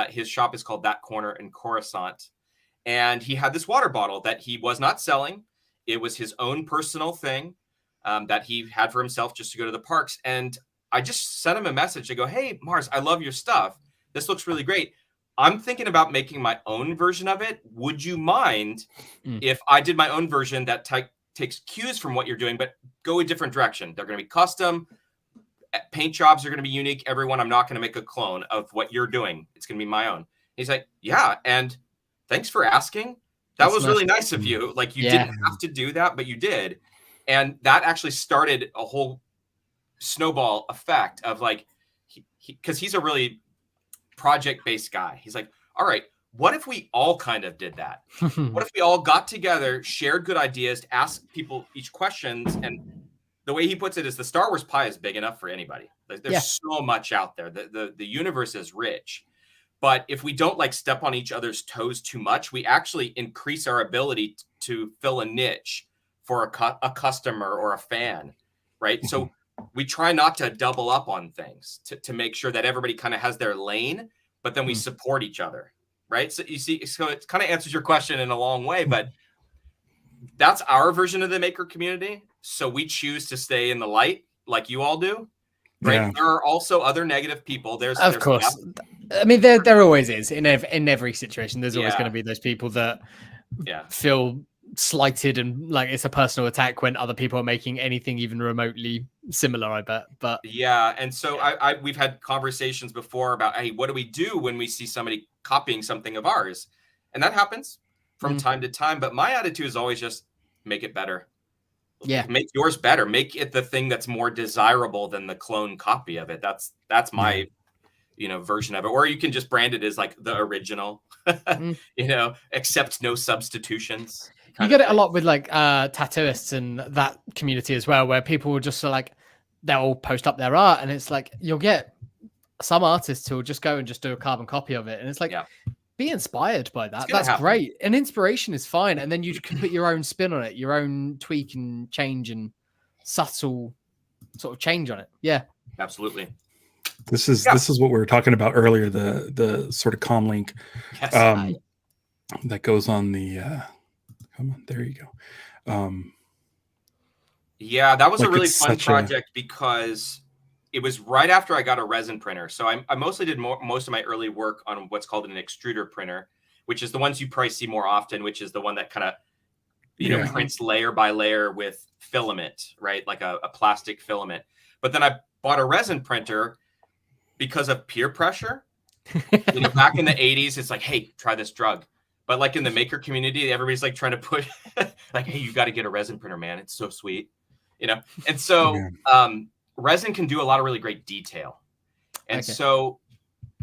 [SPEAKER 3] His shop is called That Corner in Coruscant, and he had this water bottle that he was not selling. It was his own personal thing that he had for himself just to go to the parks. And I just sent him a message. I go, "Hey, Mars, I love your stuff. This looks really great. I'm thinking about making my own version of it. Would you mind if I did my own version that takes cues from what you're doing, but go a different direction? They're going to be custom. Paint jobs are going to be unique. Everyone, I'm not going to make a clone of what you're doing. It's going to be my own." He's like, "Yeah. And thanks for asking. That was really nice of you. Like, you didn't have to do that, but you did." And that actually started a whole snowball effect of like, because he's a really project-based guy. He's like, "All right, what if we all kind of did that? What if we all got together, shared good ideas, asked people each questions?" And the way he puts it is the Star Wars pie is big enough for anybody. Like, there's so much out there. The universe is rich. But if we don't like step on each other's toes too much, we actually increase our ability to fill a niche for a customer or a fan, right? So we try not to double up on things to make sure that everybody kind of has their lane, but then we support each other, right? So you see, so it kind of answers your question in a long way, but that's our version of the maker community. So we choose to stay in the light like you all do, right? Yeah. There are also other negative people. There's
[SPEAKER 2] of course. I mean, there always is in every situation. There's always going to be those people that feel slighted and like it's a personal attack when other people are making anything even remotely similar, I bet. But
[SPEAKER 3] yeah, and so we've had conversations before about, hey, what do we do when we see somebody copying something of ours? And that happens from time to time. But my attitude is always just make it better.
[SPEAKER 2] Yeah,
[SPEAKER 3] make yours better. Make it the thing that's more desirable than the clone copy of it. That's my version of it. Or you can just brand it as like the original. Accept no substitutions.
[SPEAKER 2] You get it a lot with like tattooists and that community as well, where people will just like they'll post up their art, and it's like you'll get some artists who will just go and just do a carbon copy of it, and it's like be inspired by that. That's great. And inspiration is fine, and then you can put your own spin on it, your own tweak and change and subtle sort of change on it. Yeah,
[SPEAKER 3] absolutely.
[SPEAKER 1] This is what we were talking about earlier, the sort of comm link that goes on the come on, there you go.
[SPEAKER 3] Yeah, that was like a really fun project because it was right after I got a resin printer. So I mostly did most of my early work on what's called an extruder printer, which is the ones you probably see more often, which is the one that kind of prints layer by layer with filament, right? Like a plastic filament. But then I bought a resin printer because of peer pressure. Back in the 80s, it's like, hey, try this drug. But like in the maker community, everybody's like trying to push like, hey, you got to get a resin printer, man. It's so sweet. And so resin can do a lot of really great detail. And so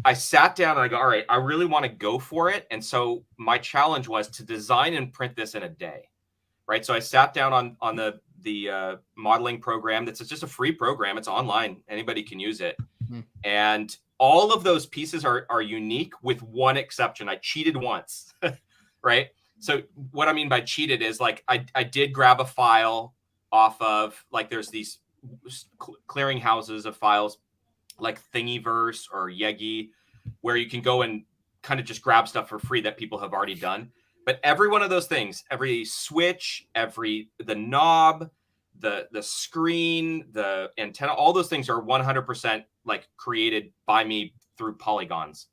[SPEAKER 3] I sat down and I go, all right, I really want to go for it. And so my challenge was to design and print this in a day. Right. So I sat down on the modeling program. That's just a free program. It's online. Anybody can use it. And all of those pieces are unique with one exception. I cheated once. Right. So what I mean by cheated is like I did grab a file off of like there's these clearinghouses of files like Thingiverse or Yegi where you can go and kind of just grab stuff for free that people have already done. But every one of those things, every switch, the knob, the screen, the antenna, all those things are 100% like created by me through polygons.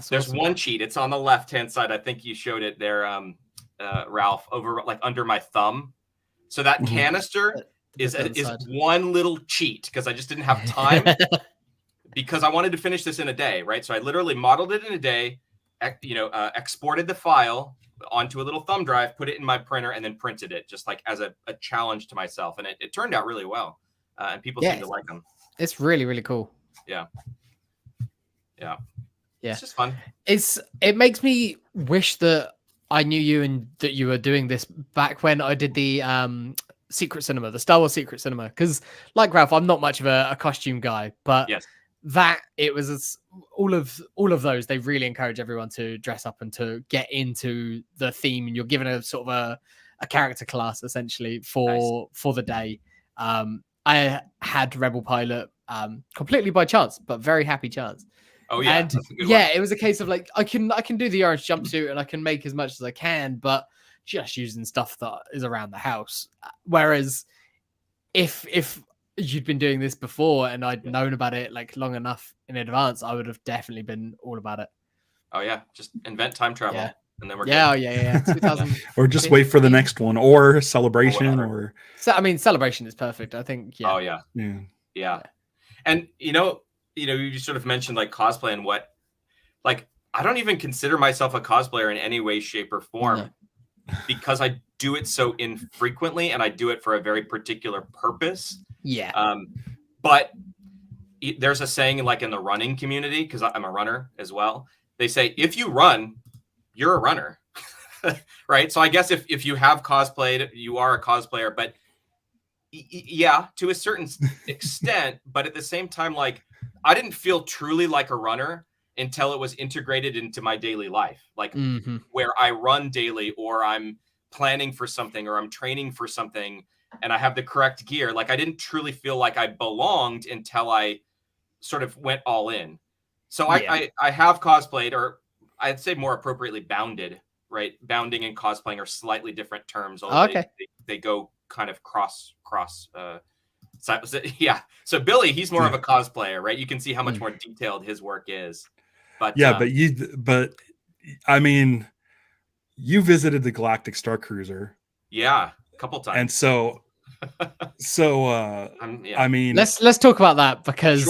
[SPEAKER 3] There's one cheat. It's on the left-hand side. I think you showed it there, Ralph, over like under my thumb. So that canister is one little cheat because I just didn't have time because I wanted to finish this in a day, right? So I literally modeled it in a day, exported the file onto a little thumb drive, put it in my printer, and then printed it just like as a challenge to myself. And it turned out really well. And people seem to like them.
[SPEAKER 2] It's really, really cool.
[SPEAKER 3] Yeah. It's just fun.
[SPEAKER 2] It makes me wish that I knew you and that you were doing this back when I did the Secret Cinema, the Star Wars Secret Cinema. Because like Ralph, I'm not much of a costume guy, but
[SPEAKER 3] yes,
[SPEAKER 2] it was all of those. They really encourage everyone to dress up and to get into the theme, and you're given a sort of a character class essentially for the day. I had Rebel Pilot completely by chance, but very happy chance.
[SPEAKER 3] Oh yeah,
[SPEAKER 2] and yeah, it was a case of like I can do the orange jumpsuit and I can make as much as I can, but just using stuff that is around the house. Whereas if you'd been doing this before and I'd known about it like long enough in advance, I would have definitely been all about it.
[SPEAKER 3] Oh yeah, just invent time travel.
[SPEAKER 2] Yeah.
[SPEAKER 3] And then we're
[SPEAKER 2] good.
[SPEAKER 3] Yeah.
[SPEAKER 2] 2000
[SPEAKER 1] or just wait for the next one, or Celebration, or
[SPEAKER 2] so. I mean, Celebration is perfect. I think. Yeah.
[SPEAKER 3] Oh yeah. And you sort of mentioned like cosplay and what, like I don't even consider myself a cosplayer in any way, shape, or form because I do it so infrequently and I do it for a very particular purpose.
[SPEAKER 2] Yeah.
[SPEAKER 3] But there's a saying like in the running community, because I'm a runner as well. They say if you run, you're a runner, right? So I guess if you have cosplayed, you are a cosplayer, but yeah, to a certain extent, but at the same time, like I didn't feel truly like a runner until it was integrated into my daily life, like where I run daily or I'm planning for something or I'm training for something and I have the correct gear. Like I didn't truly feel like I belonged until I sort of went all in. So I have cosplayed, or I'd say more appropriately bounded, right? Bounding and cosplaying are slightly different terms. They go kind of cross. So Billy, he's more of a cosplayer, right? You can see how much more detailed his work is. But
[SPEAKER 1] but I mean, you visited the Galactic Star Cruiser.
[SPEAKER 3] Yeah, a couple times.
[SPEAKER 1] And so I mean,
[SPEAKER 2] let's talk about that, because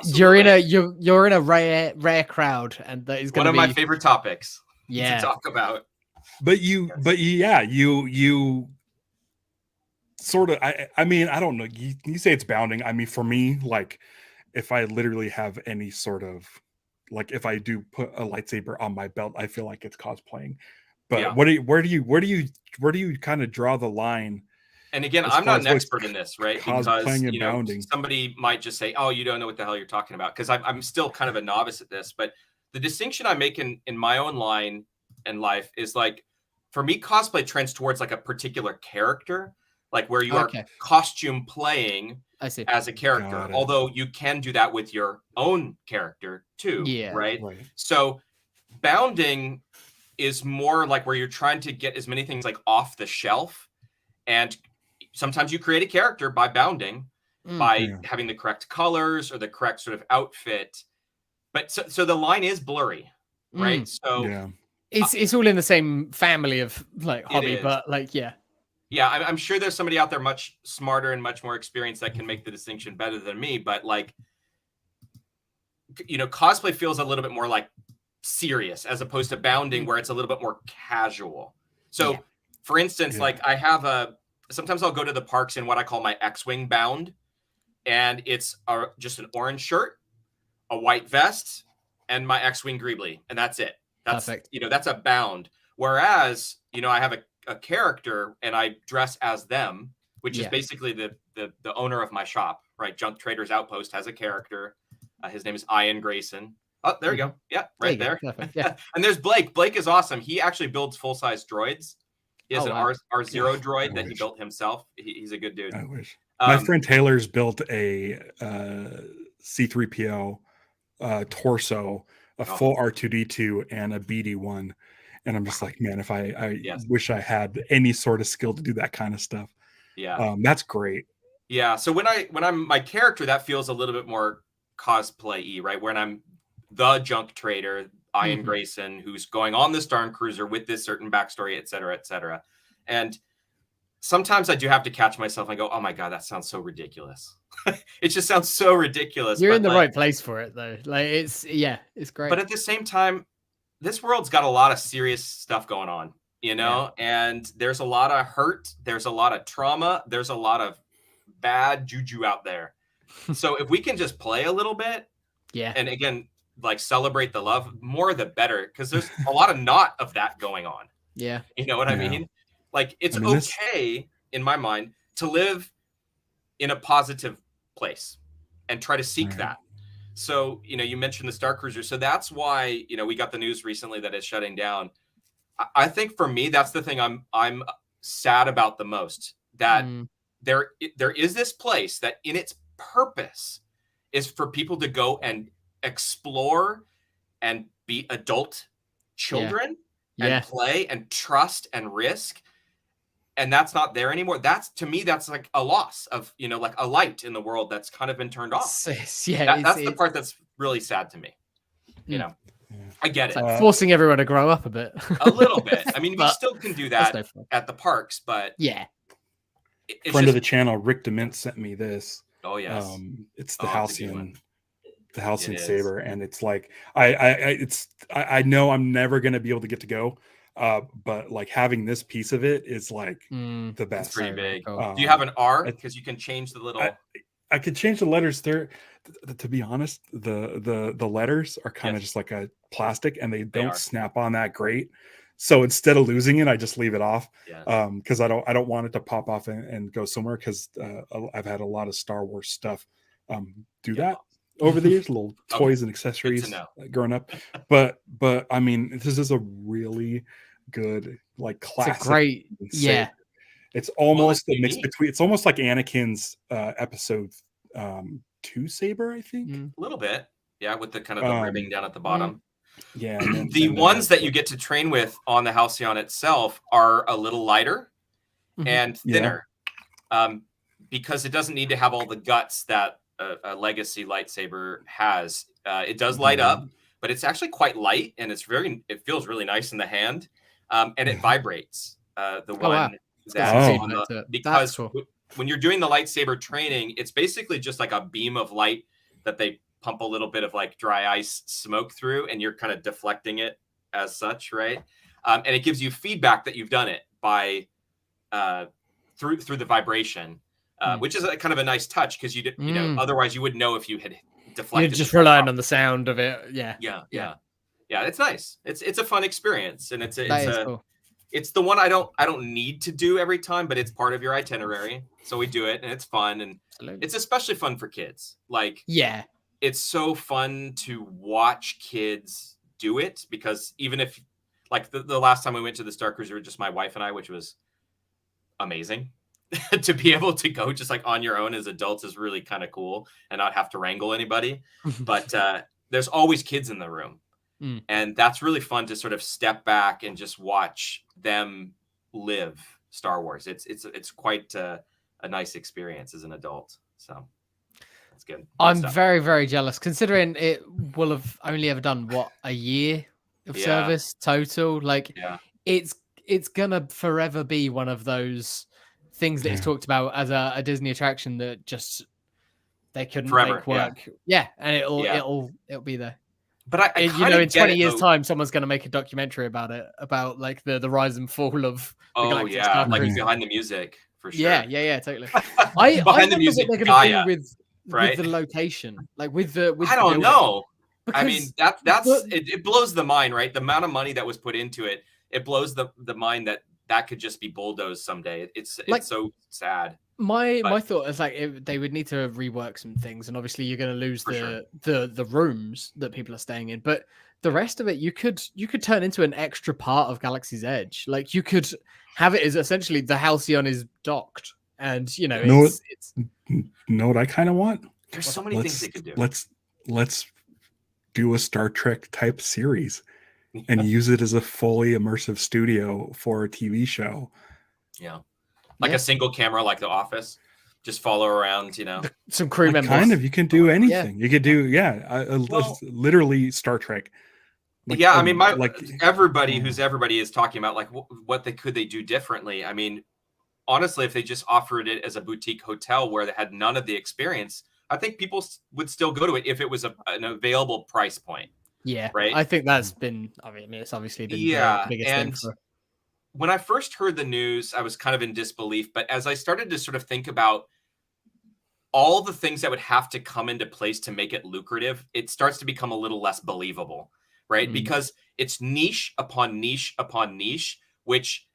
[SPEAKER 2] you're in a rare crowd, and that is
[SPEAKER 3] one of my favorite topics
[SPEAKER 2] to
[SPEAKER 3] talk about.
[SPEAKER 1] But you sort of, I mean, I don't know. You say it's bounding. I mean, for me, like if I literally have any sort of, like if I do put a lightsaber on my belt, I feel like it's cosplaying. But where do you kind of draw the line?
[SPEAKER 3] And again, I'm not an expert in this, right? Because
[SPEAKER 1] bounding.
[SPEAKER 3] Somebody might just say, "Oh, you don't know what the hell you're talking about," because I'm still kind of a novice at this. But the distinction I make in my own line in life is like, for me, cosplay trends towards like a particular character, like where you are costume playing as a character. Although you can do that with your own character too, right? So bounding is more like where you're trying to get as many things like off the shelf, and sometimes you create a character by bounding, by having the correct colors or the correct sort of outfit. But so the line is blurry, right? So
[SPEAKER 2] it's all in the same family of like hobby, but like
[SPEAKER 3] I'm sure there's somebody out there much smarter and much more experienced that can make the distinction better than me. But like, cosplay feels a little bit more like serious as opposed to bounding, where it's a little bit more casual. So for instance, like I have sometimes I'll go to the parks in what I call my X-Wing bound, and it's just an orange shirt, a white vest, and my X-Wing greebly, and that's it. That's perfect. That's a bound. Whereas, I have a character and I dress as them, which is basically the owner of my shop, right? Traders Outpost has a character. His name is Ian Grayson. Oh, there you go. Yeah, right there. Yeah. And there's Blake. Blake is awesome. He actually builds full-size droids. He has an R0 droid that he built himself. He's a good dude.
[SPEAKER 1] I wish. My friend Taylor's built a C-3PO torso, a full R2-D2, and a BD-1. And I'm just like, man, if I wish I had any sort of skill to do that kind of stuff.
[SPEAKER 3] Yeah.
[SPEAKER 1] That's great.
[SPEAKER 3] Yeah. So when I'm my character, that feels a little bit more cosplay-y, right? When I'm the junk trader, Ian Grayson, who's going on this darn cruiser with this certain backstory, et cetera, et cetera. And sometimes I do have to catch myself and go, oh my God, that sounds so ridiculous. It just sounds so ridiculous.
[SPEAKER 2] You're in the right place for it though. Like it's great.
[SPEAKER 3] But at the same time, this world's got a lot of serious stuff going on, and there's a lot of hurt. There's a lot of trauma. There's a lot of bad juju out there. So if we can just play a little bit, and again, like celebrate the love, more the better, because there's a lot of not of that going on.
[SPEAKER 2] Yeah.
[SPEAKER 3] You know what I mean? Like, it's okay in my mind to live in a positive place and try to seek that. So, you mentioned the Star Cruiser. So that's why, we got the news recently that it's shutting down. I think for me, that's the thing I'm sad about the most, that there is this place that in its purpose is for people to go and explore and be adult children and play and trust and risk. And that's not there anymore. To me, that's like a loss of, like a light in the world that's kind of been turned off. That's the part that's really sad to me. I get it.
[SPEAKER 2] Like forcing everyone to grow up a bit.
[SPEAKER 3] A little bit. I mean, we still can do that at the parks, but
[SPEAKER 1] friend of the channel, Rick DeMint, sent me this.
[SPEAKER 3] Oh yes.
[SPEAKER 1] It's the Halcyon Saber, and it's like I know I'm never gonna be able to get to go. But like having this piece of it is like the best.
[SPEAKER 3] It's pretty big. Do you have an R? Because you can change the little.
[SPEAKER 1] I could change the letters there. To be honest, the letters are kind of just like a plastic, and they don't snap on that great. So instead of losing it, I just leave it off. Because I don't want it to pop off and go somewhere. Because I've had a lot of Star Wars stuff do that over the years, little toys and accessories growing up. But I mean, this is a really good, like, classic.
[SPEAKER 2] It's a great,
[SPEAKER 1] saber. It's almost a mix between. It's almost like Anakin's episode 2 saber, I think.
[SPEAKER 3] A little bit, with the kind of the ribbing down at the bottom.
[SPEAKER 1] Yeah,
[SPEAKER 3] the ones that you get to train with on the Halcyon itself are a little lighter and thinner, because it doesn't need to have all the guts that a legacy lightsaber has. It does light up, but it's actually quite light, and it feels really nice in the hand, and it vibrates. Because when you're doing the lightsaber training, it's basically just like a beam of light that they pump a little bit of like dry ice smoke through, and you're kind of deflecting it as such, right? And it gives you feedback that you've done it by through the vibration. Which is a kind of a nice touch, because you know, otherwise you wouldn't know if you had deflected.
[SPEAKER 2] You're just relying on the sound of it. Yeah.
[SPEAKER 3] It's nice. It's a fun experience, and it's
[SPEAKER 2] cool.
[SPEAKER 3] It's the one I don't need to do every time, but it's part of your itinerary, so we do it, and it's fun, and it's especially fun for kids. Like, it's so fun to watch kids do it, because even if, like, the last time we went to the Star Cruiser, just my wife and I, which was amazing. To be able to go just like on your own as adults is really kind of cool, and not have to wrangle anybody. But there's always kids in the room, and that's really fun to sort of step back and just watch them live Star Wars. It's quite a nice experience as an adult. So it's good.
[SPEAKER 2] I'm very, very jealous, considering it will have only ever done a year of service total. Like, it's gonna forever be one of those things that is talked about as a Disney attraction that just they couldn't make work. And it'll be there.
[SPEAKER 3] But I
[SPEAKER 2] in 20 years time, someone's going to make a documentary about it, about like the rise and fall of the Galactic Star
[SPEAKER 3] like
[SPEAKER 2] Cruiser.
[SPEAKER 3] Behind the music, for sure.
[SPEAKER 2] Yeah, totally. I
[SPEAKER 3] Behind the music,
[SPEAKER 2] what they're going to do with the location, like with
[SPEAKER 3] I don't know. Because, I mean, it blows the mind, right? The amount of money that was put into it, it blows the mind that could just be bulldozed someday. It's so sad.
[SPEAKER 2] My thought is like they would need to rework some things, and obviously you're going to lose the rooms that people are staying in, but the rest of it you could turn into an extra part of Galaxy's Edge. Like, you could have it as essentially the Halcyon is docked, and it's
[SPEAKER 1] know what I kind of want?
[SPEAKER 3] There's so many things they could do.
[SPEAKER 1] Let's do a Star Trek type series and use it as a fully immersive studio for a TV show.
[SPEAKER 3] Like a single camera, like The Office, just follow around,
[SPEAKER 2] some crew members.
[SPEAKER 1] Kind of, you can do anything. You could do, literally Star Trek.
[SPEAKER 3] I mean, everybody is talking about like what could they do differently. I mean, honestly, if they just offered it as a boutique hotel where they had none of the experience, I think people would still go to it if it was an available price point.
[SPEAKER 2] Yeah,
[SPEAKER 3] right.
[SPEAKER 2] I think that's been. I mean, it's obviously been the biggest thing for.
[SPEAKER 3] When I first heard the news, I was kind of in disbelief. But as I started to sort of think about all the things that would have to come into place to make it lucrative, it starts to become a little less believable, right? Because it's niche upon niche upon niche, which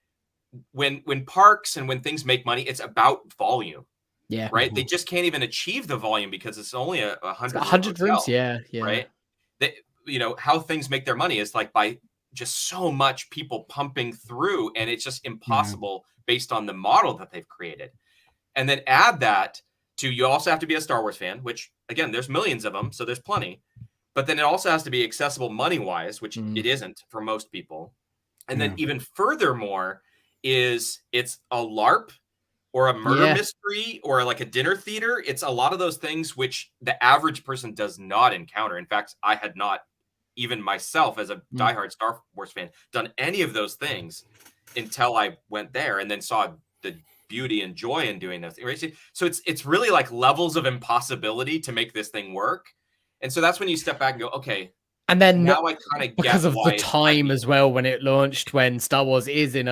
[SPEAKER 3] when parks and when things make money, it's about volume.
[SPEAKER 2] Yeah.
[SPEAKER 3] Right. They just can't even achieve the volume because it's only
[SPEAKER 2] 100 rooms. Yeah.
[SPEAKER 3] Right. They, how things make their money is like by just so much people pumping through, and it's just impossible based on the model that they've created. And then add that to, you also have to be a Star Wars fan, which again, there's millions of them, so there's plenty. But then it also has to be accessible money-wise, which it isn't for most people. And then even furthermore is it's a LARP or a murder mystery or like a dinner theater. It's a lot of those things which the average person does not encounter. In fact, I had not, even myself as a diehard Star Wars fan, done any of those things until I went there and then saw the beauty and joy in doing those things. So it's really like levels of impossibility to make this thing work. And so that's when you step back and go, okay.
[SPEAKER 2] And then
[SPEAKER 3] now I kind of
[SPEAKER 2] because of the time as well when it launched, when Star Wars is in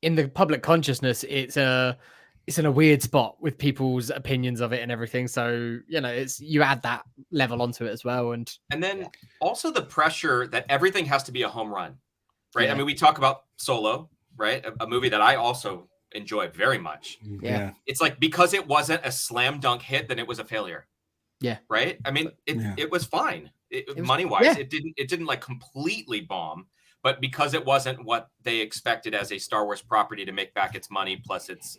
[SPEAKER 2] in the public consciousness, it's in a weird spot with people's opinions of it and everything. So, you add that level onto it as well. And
[SPEAKER 3] then also the pressure that everything has to be a home run, right? Yeah. I mean, we talk about Solo, right? A movie that I also enjoy very much.
[SPEAKER 2] Yeah.
[SPEAKER 3] It's like, because it wasn't a slam dunk hit, then it was a failure.
[SPEAKER 2] Yeah.
[SPEAKER 3] Right. I mean, it was fine. Money wise, it didn't like completely bomb, but because it wasn't what they expected as a Star Wars property to make back its money, plus its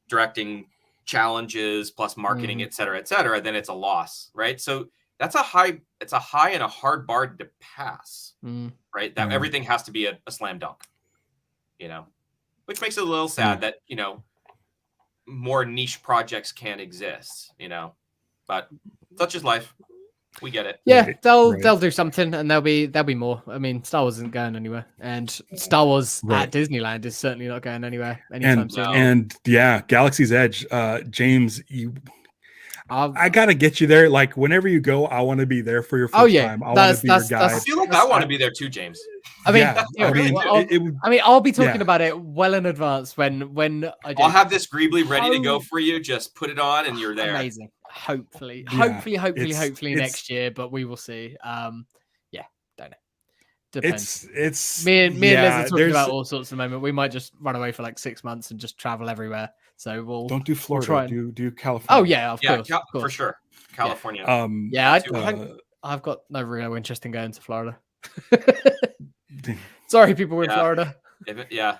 [SPEAKER 3] directing challenges, plus marketing, et cetera, then it's a loss. Right. So it's a high and a hard bar to pass. Right. That everything has to be a slam dunk, which makes it a little sad that, more niche projects can't exist, but such is life. We get it.
[SPEAKER 2] Yeah, they'll do something, and there'll be more. I mean, Star Wars isn't going anywhere, and Star Wars at Disneyland is certainly not going anywhere anytime soon.
[SPEAKER 1] And Galaxy's Edge, James, I gotta get you there. Like whenever you go, I want to be there for your first time. I want to be your guide.
[SPEAKER 3] I feel like I want to be there too, James.
[SPEAKER 2] I mean, I'll be talking about it well in advance when I'll
[SPEAKER 3] have this Greebly ready to go for you. Just put it on, and you're there.
[SPEAKER 2] Amazing. Hopefully next year, but we will see. Don't know. Depends.
[SPEAKER 1] It's
[SPEAKER 2] me and Liz are talking about all sorts at the moment. We might just run away for like 6 months and just travel everywhere. So we'll
[SPEAKER 1] don't do Florida. Do California.
[SPEAKER 2] Oh yeah, of course,
[SPEAKER 3] for sure. California.
[SPEAKER 2] I've got no real interest in going to Florida. Sorry, people in Florida.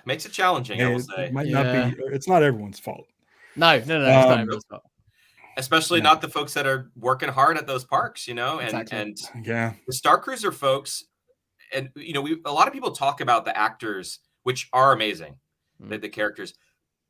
[SPEAKER 3] Makes it challenging. I will say
[SPEAKER 1] it might not be. It's not everyone's fault.
[SPEAKER 2] No, it's not everyone's fault.
[SPEAKER 3] Especially not the folks that are working hard at those parks, and the Star Cruiser folks, and a lot of people talk about the actors, which are amazing, the characters,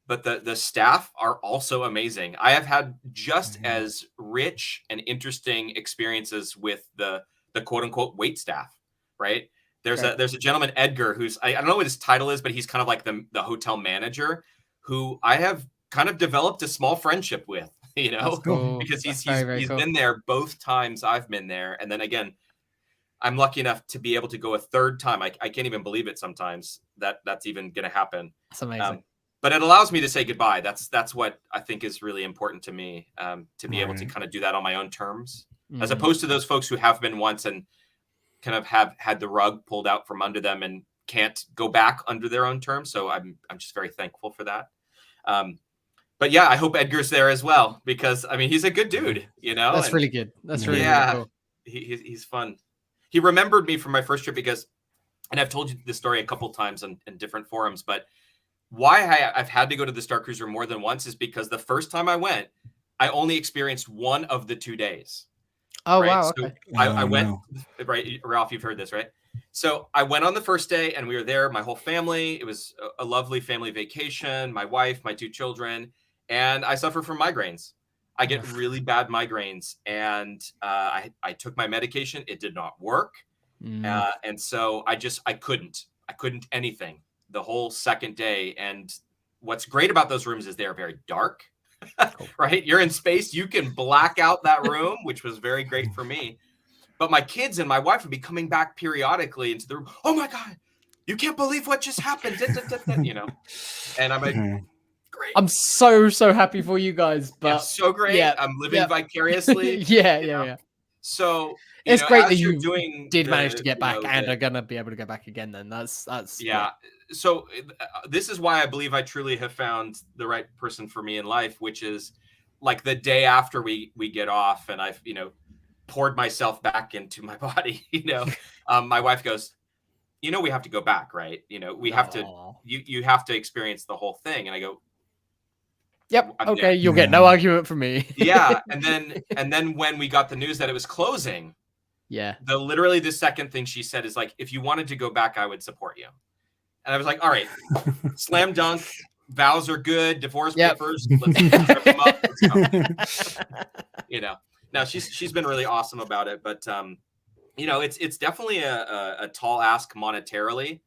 [SPEAKER 3] but the staff are also amazing. I have had just as rich and interesting experiences with the quote unquote wait staff, right? There's a gentleman, Edgar, who's I don't know what his title is, but he's kind of like the hotel manager, who I have kind of developed a small friendship with. Because he's cool. Been there both times I've been there. And then again, I'm lucky enough to be able to go a third time. I can't even believe it sometimes that's even going to happen.
[SPEAKER 2] That's amazing.
[SPEAKER 3] But it allows me to say goodbye. That's what I think is really important to me, to be able to kind of do that on my own terms, as opposed to those folks who have been once and kind of have had the rug pulled out from under them and can't go back under their own terms. So I'm just very thankful for that. But yeah, I hope Edgar's there as well, because I mean, he's a good dude,
[SPEAKER 2] That's really good. That's really cool.
[SPEAKER 3] He's fun. He remembered me from my first trip because, and I've told you this story a couple times in different forums, but why I've had to go to the Star Cruiser more than once is because the first time I went, I only experienced one of the 2 days.
[SPEAKER 2] Oh, right? Wow.
[SPEAKER 3] So
[SPEAKER 2] okay.
[SPEAKER 3] I went, right, Ralph, you've heard this, right? So I went on the first day and we were there, my whole family. It was a lovely family vacation, my wife, my 2 children. And I suffer from migraines. I get really bad migraines, and I took my medication. It did not work, and so I couldn't anything the whole second day. And what's great about those rooms is they're very dark, right? You're in space. You can black out that room, which was very great for me. But my kids and my wife would be coming back periodically into the room. Oh my God, you can't believe what just happened, And I'm like. Great.
[SPEAKER 2] I'm so happy for you guys, but
[SPEAKER 3] so great. I'm living vicariously.
[SPEAKER 2] Yeah.
[SPEAKER 3] So
[SPEAKER 2] it's great that you did manage to get back and are gonna be able to go back again. Then that's
[SPEAKER 3] so this is why I believe I truly have found the right person for me in life, which is like the day after we get off and I've, poured myself back into my body, my wife goes, we have to go back, right? We have to, you have to experience the whole thing. And I go,
[SPEAKER 2] yep. Okay. You'll get no argument from me.
[SPEAKER 3] Yeah. And then when we got the news that it was closing, literally the second thing she said is like, if you wanted to go back, I would support you. And I was like, all right, slam dunk, vows are good, divorce papers, let's trip them up. Let's go. Now she's been really awesome about it, but it's definitely a tall ask monetarily,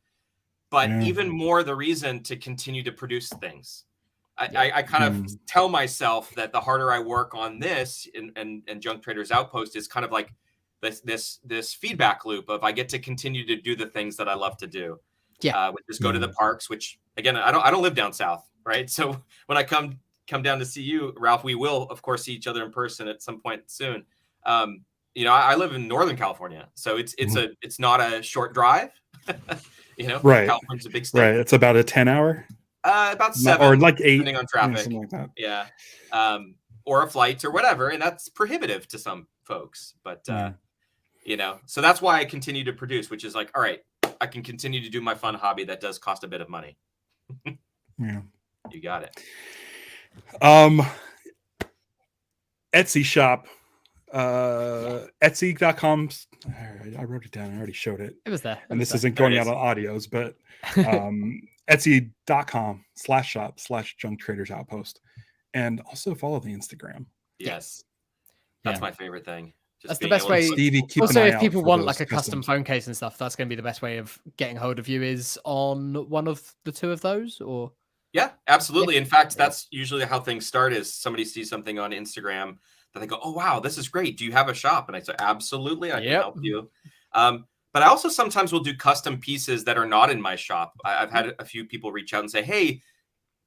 [SPEAKER 3] but even more the reason to continue to produce things. I kind of tell myself that the harder I work on this and Junk Traders Outpost is kind of like this feedback loop of I get to continue to do the things that I love to do. Which is go to the parks, which again, I don't live down south, right? So when I come down to see you, Ralph, we will of course see each other in person at some point soon. I live in Northern California, so it's not a short drive.
[SPEAKER 1] Right.
[SPEAKER 3] California's a big state.
[SPEAKER 1] Right. It's about a 10-hour.
[SPEAKER 3] About 7
[SPEAKER 1] or like 8,
[SPEAKER 3] depending on traffic.
[SPEAKER 1] Something like that.
[SPEAKER 3] Yeah. Or a flight or whatever, and that's prohibitive to some folks. But so that's why I continue to produce, which is like, all right, I can continue to do my fun hobby that does cost a bit of money.
[SPEAKER 1] Yeah.
[SPEAKER 3] You got it.
[SPEAKER 1] Etsy shop. Etsy.com. I wrote it down. I already showed it.
[SPEAKER 2] It was there.
[SPEAKER 1] And this isn't going out on audios, but Etsy.com/shop/Junk Traders Outpost. And also follow the Instagram.
[SPEAKER 3] Yes. That's my favorite thing.
[SPEAKER 2] That's the best way.
[SPEAKER 1] Stevie, keep
[SPEAKER 2] also,
[SPEAKER 1] an eye
[SPEAKER 2] if people
[SPEAKER 1] out
[SPEAKER 2] want
[SPEAKER 1] for
[SPEAKER 2] like a
[SPEAKER 1] those
[SPEAKER 2] custom phone case and stuff, that's going to be the best way of getting hold of you is on one of the two of those, or
[SPEAKER 3] yeah, absolutely. In fact, that's usually how things start is somebody sees something on Instagram that they go, oh, wow, this is great. Do you have a shop? And I say, absolutely. I can help you. But I also sometimes will do custom pieces that are not in my shop. I've had a few people reach out and say, hey,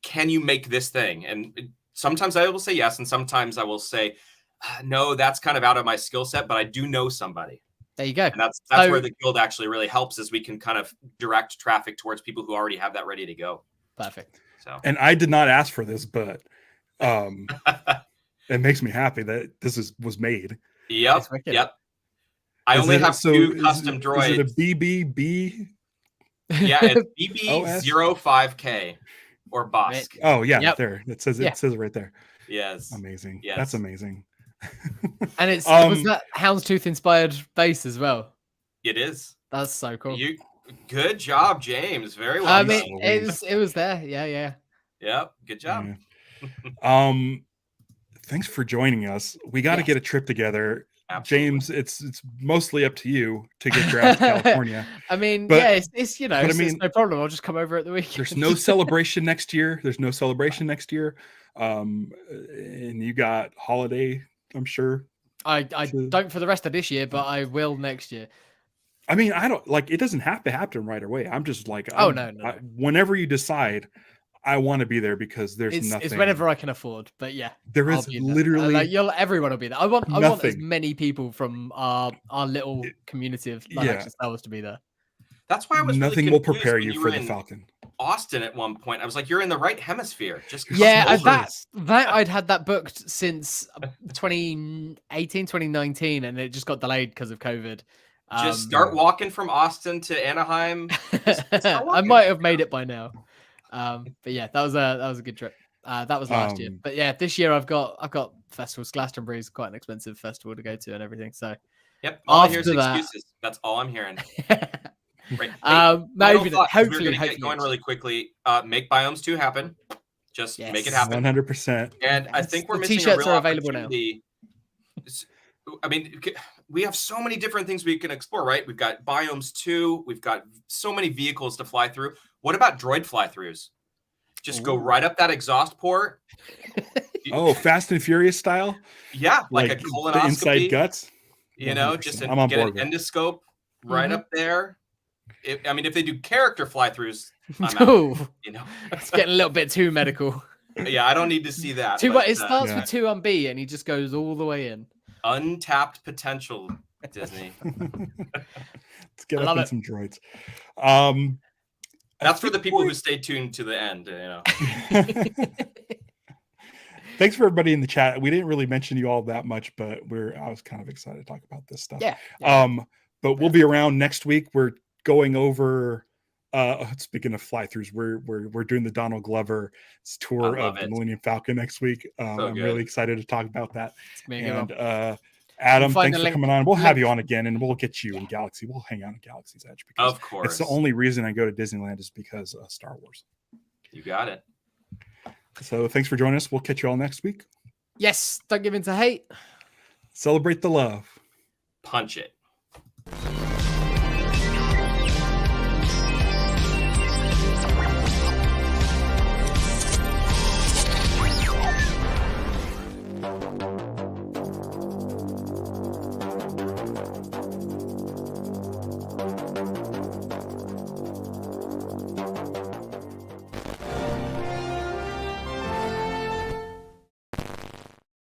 [SPEAKER 3] can you make this thing? And sometimes I will say yes. And sometimes I will say, no, that's kind of out of my skill set, but I do know somebody.
[SPEAKER 2] There you go.
[SPEAKER 3] And that's where the guild actually really helps is we can kind of direct traffic towards people who already have that ready to go.
[SPEAKER 2] Perfect.
[SPEAKER 3] So,
[SPEAKER 1] and I did not ask for this, but it makes me happy that this was made.
[SPEAKER 3] Yep. I only have 2 custom droids.
[SPEAKER 1] Is it a BBB?
[SPEAKER 3] Yeah, it's BB05K or Bosk.
[SPEAKER 1] Oh yeah, there. It says it right there.
[SPEAKER 3] Yes.
[SPEAKER 1] Amazing.
[SPEAKER 3] Yes.
[SPEAKER 1] That's amazing.
[SPEAKER 2] And it was that Houndstooth inspired base as well.
[SPEAKER 3] It is.
[SPEAKER 2] That's so cool.
[SPEAKER 3] Good job, James. Very well.
[SPEAKER 2] I mean, it was there. Yeah.
[SPEAKER 3] Yep. Good job.
[SPEAKER 1] Yeah. Thanks for joining us. We got to get a trip together. Absolutely. James, it's mostly up to you to get your ass to California.
[SPEAKER 2] I mean,
[SPEAKER 1] but,
[SPEAKER 2] it's no problem. I'll just come over at the weekend.
[SPEAKER 1] There's no celebration next year. And you got holiday, I'm sure.
[SPEAKER 2] I don't for the rest of this year, but I will next year.
[SPEAKER 1] I mean, I don't like it doesn't have to happen right away. I'm just like,
[SPEAKER 2] no.
[SPEAKER 1] Whenever you decide, I want to be there because there's nothing.
[SPEAKER 2] It's whenever I can afford, but yeah,
[SPEAKER 1] there is literally
[SPEAKER 2] everyone will be there. I want as many people from our little community of Action Star Wars to be there.
[SPEAKER 3] That's why I was
[SPEAKER 1] nothing
[SPEAKER 3] really
[SPEAKER 1] will prepare you for the Falcon.
[SPEAKER 3] Austin at one point, I was like, "You're in the right hemisphere." Just
[SPEAKER 2] that I'd had that booked since 2018, 2019, and it just got delayed because of COVID.
[SPEAKER 3] Just start walking from Austin to Anaheim.
[SPEAKER 2] I might have made it by now. But yeah, that was a good trip. That was last year. But yeah, this year I've got festivals. Glastonbury is quite an expensive festival to go to and everything. So
[SPEAKER 3] yep, all I hear is excuses. That's all I'm hearing. Right.
[SPEAKER 2] Maybe
[SPEAKER 3] hopefully we're gonna get going really quickly. Make Biomes 2 happen. Just make it happen.
[SPEAKER 1] 100%.
[SPEAKER 3] And I think we're missing
[SPEAKER 2] T-shirts
[SPEAKER 3] a real
[SPEAKER 2] are available now.
[SPEAKER 3] I mean, we have so many different things we can explore, right? We've got Biomes 2. We've got so many vehicles to fly through. What about droid fly-throughs? Just go right up that exhaust port.
[SPEAKER 1] Fast and Furious style?
[SPEAKER 3] Yeah, like a colonoscopy.
[SPEAKER 1] The inside guts?
[SPEAKER 3] Just get an endoscope right up there. If they do character fly-throughs, I'm out.
[SPEAKER 2] It's getting a little bit too medical.
[SPEAKER 3] Yeah, I don't need to see that.
[SPEAKER 2] It starts with 2 on B, and he just goes all the way in.
[SPEAKER 3] Untapped potential, Disney.
[SPEAKER 1] Let's get up in some droids.
[SPEAKER 3] That's for the people who stayed tuned to the end,
[SPEAKER 1] Thanks for everybody in the chat. We didn't really mention you all that much, but I was kind of excited to talk about this stuff.
[SPEAKER 2] Yeah.
[SPEAKER 1] But we'll be around next week. We're going over speaking of fly-throughs, we're doing the Donald Glover tour of the Millennium Falcon next week. I'm really excited to talk about that. And Adam, thanks for coming on. We'll have you on again, and we'll get you in Galaxy. We'll hang out in Galaxy's Edge because
[SPEAKER 3] of course,
[SPEAKER 1] it's the only reason I go to Disneyland is because of Star Wars.
[SPEAKER 3] You got it.
[SPEAKER 1] So thanks for joining us. We'll catch you all next week.
[SPEAKER 2] Yes, don't give in to hate.
[SPEAKER 1] Celebrate the love.
[SPEAKER 3] Punch it.